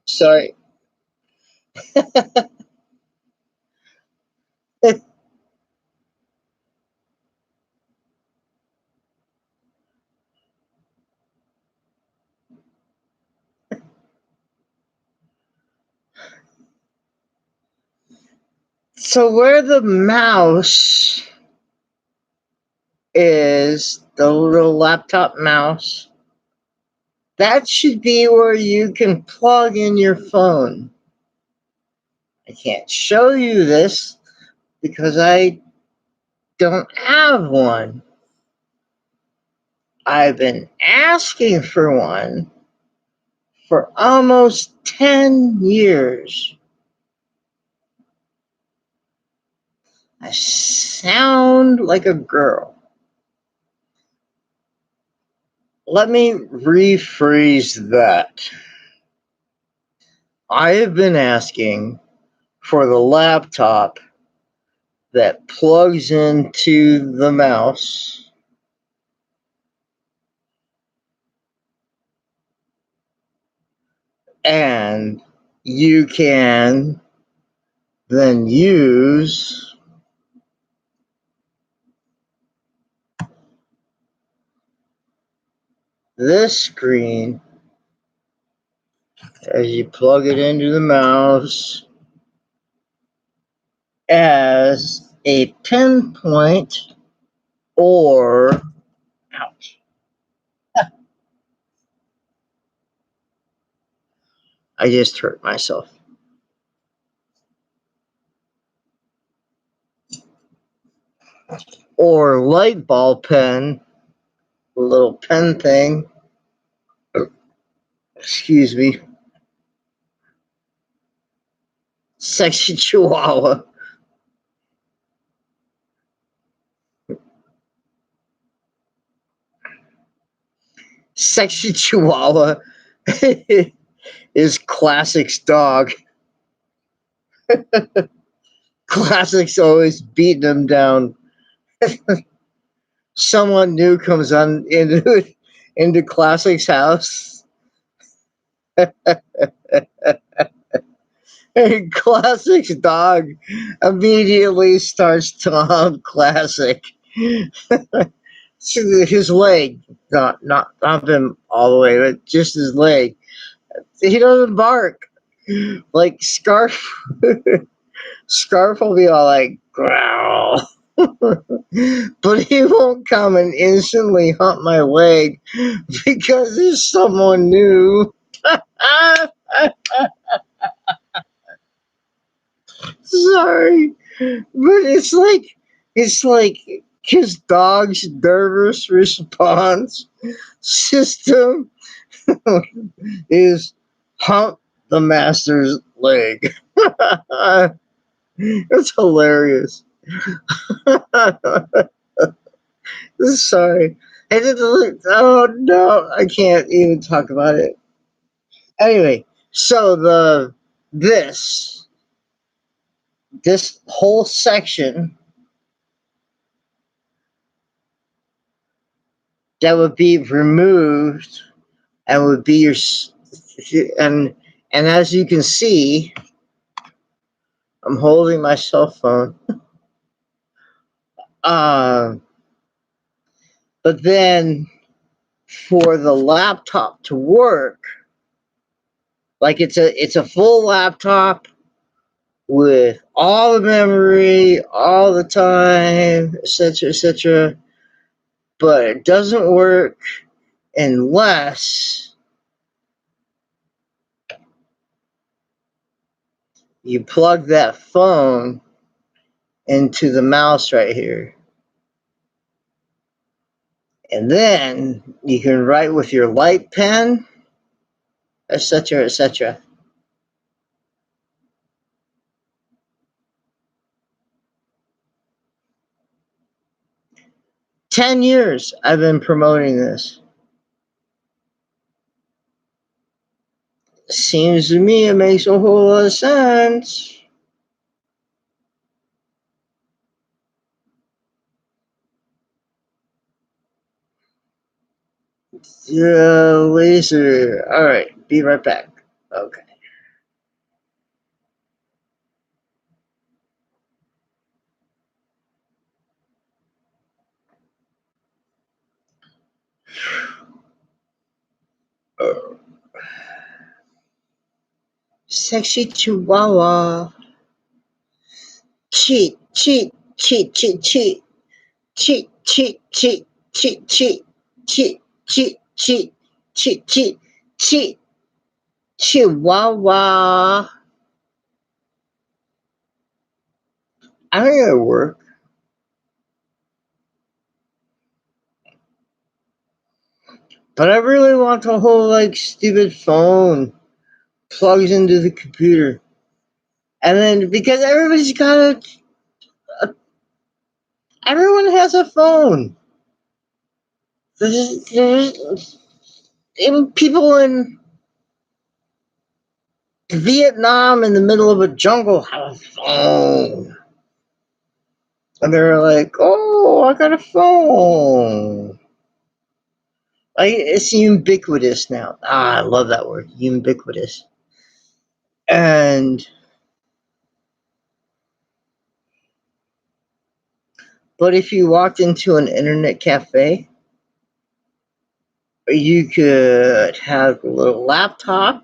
Sorry. So where the mouse is, the little laptop mouse, that should be where you can plug in your phone. I can't show you this because I don't have one. I've been asking for one for almost 10 years. I sound like a girl. Let me rephrase that. I have been asking for the laptop that plugs into the mouse and you can then use this screen as you plug it into the mouse as a pinpoint or ouch. I just hurt myself. Or light ball pen, a little pen thing. Excuse me. Sexy Chihuahua. Sexy Chihuahua is Classic's dog. Classic's always beating him down. Someone new comes on into Classic's house. And Classic's dog immediately starts to hump Classic. His leg, not him all the way, but just his leg. He doesn't bark like Scarf. Scarf will be all like growl, but he won't come and instantly hump my leg because there's someone new. Sorry, but it's like his dog's nervous response system is hump the master's leg. It's hilarious. Sorry. Oh no, I can't even talk about it. Anyway, so this whole section that would be removed and would be and as you can see, I'm holding my cell phone. Uh, but then for the laptop to work, like it's a full laptop with all the memory, all the time, etc., etc. But it doesn't work unless you plug that phone into the mouse right here. And then you can write with your light pen, etc., etc. 10 years I've been promoting this. Seems to me it makes a whole lot of sense. Yeah, laser. All right, be right back. Okay. Sexy Chihuahua. Cheat, cheat, cheat, cheat, cheat, cheat, cheat, cheat, cheat, cheat, cheat, cheat, cheat, cheat, cheat, cheat, Chihuahua. I think it'll work. But I really want the whole like stupid phone plugs into the computer. And then because everyone has a phone. Even people in Vietnam in the middle of a jungle have a phone. And they're like, oh, I got a phone. Like, it's ubiquitous now. I love that word, ubiquitous. And but if you walked into an internet cafe, you could have a little laptop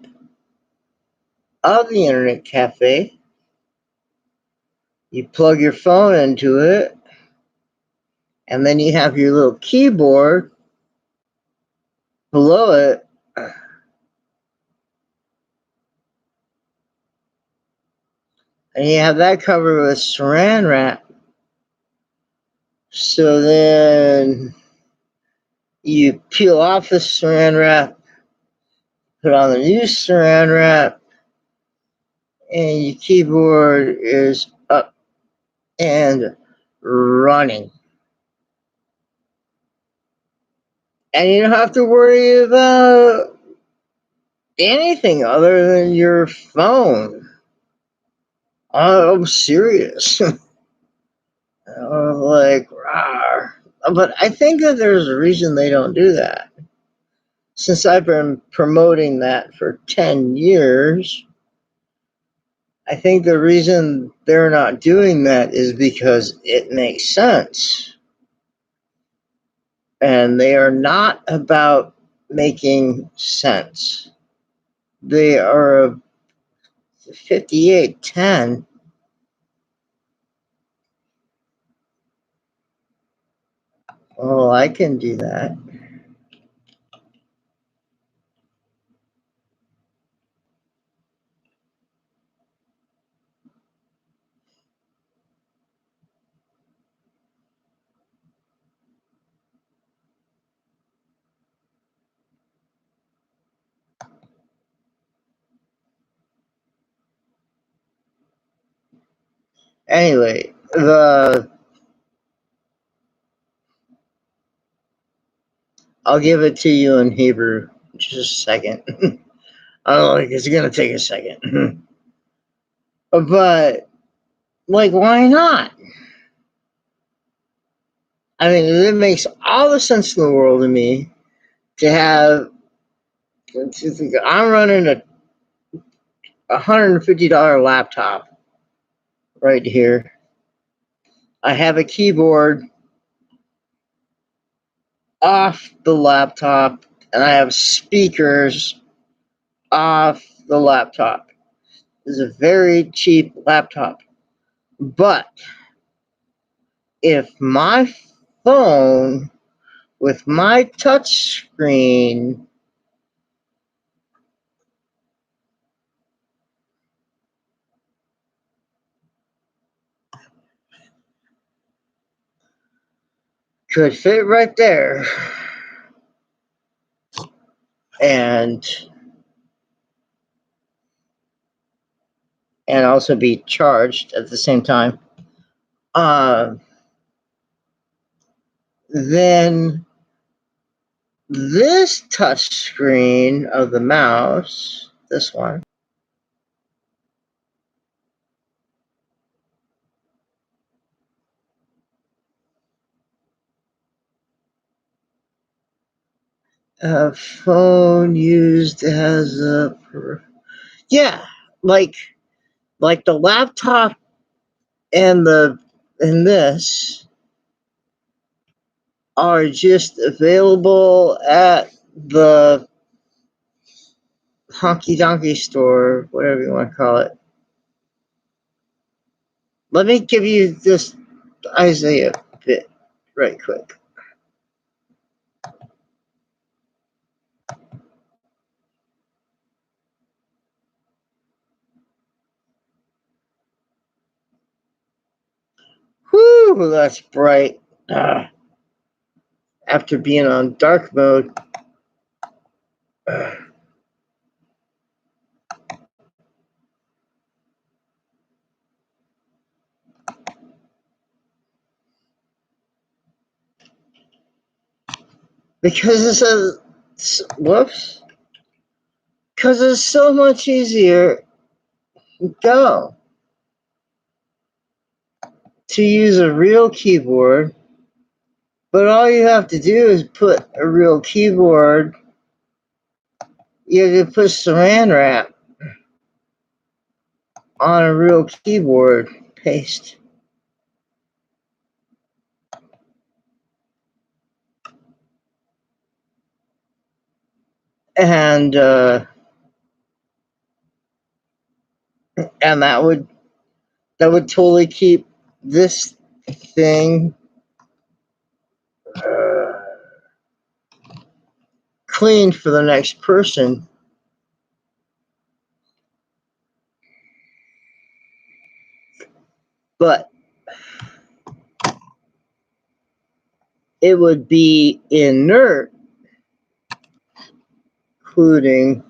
of the internet cafe. You plug your phone into it, and then you have your little keyboard below it. And you have that covered with saran wrap. So then you peel off the saran wrap, put on the new saran wrap, and your keyboard is up and running. And you don't have to worry about anything other than your phone. I'm serious. Like, rawr. But I think that there's a reason they don't do that. Since I've been promoting that for 10 years, I think the reason they're not doing that is because it makes sense. And they are not about making sense. They are a 5810. Oh, I can do that. Anyway, I'll give it to you in Hebrew. Just a second. Oh, it's gonna take a second. But like, why not? I mean, it makes all the sense in the world to me to have. I'm running a $150 laptop right here. I have a keyboard off the laptop, and I have speakers off the laptop. This is a very cheap laptop. But if my phone with my touch screen could fit right there and also be charged at the same time, then this touch screen of the mouse, this one, a phone used as a yeah, like the laptop and this are just available at the honky donkey store, whatever you want to call it. Let me give you this Isaiah bit right quick. Whew, that's bright. After being on dark mode. Because whoops. Because it's so much easier to use a real keyboard. But all you have to do is put a real keyboard. You have to put saran wrap on a real keyboard. Paste. And that would totally keep this thing clean for the next person. But it would be inert, including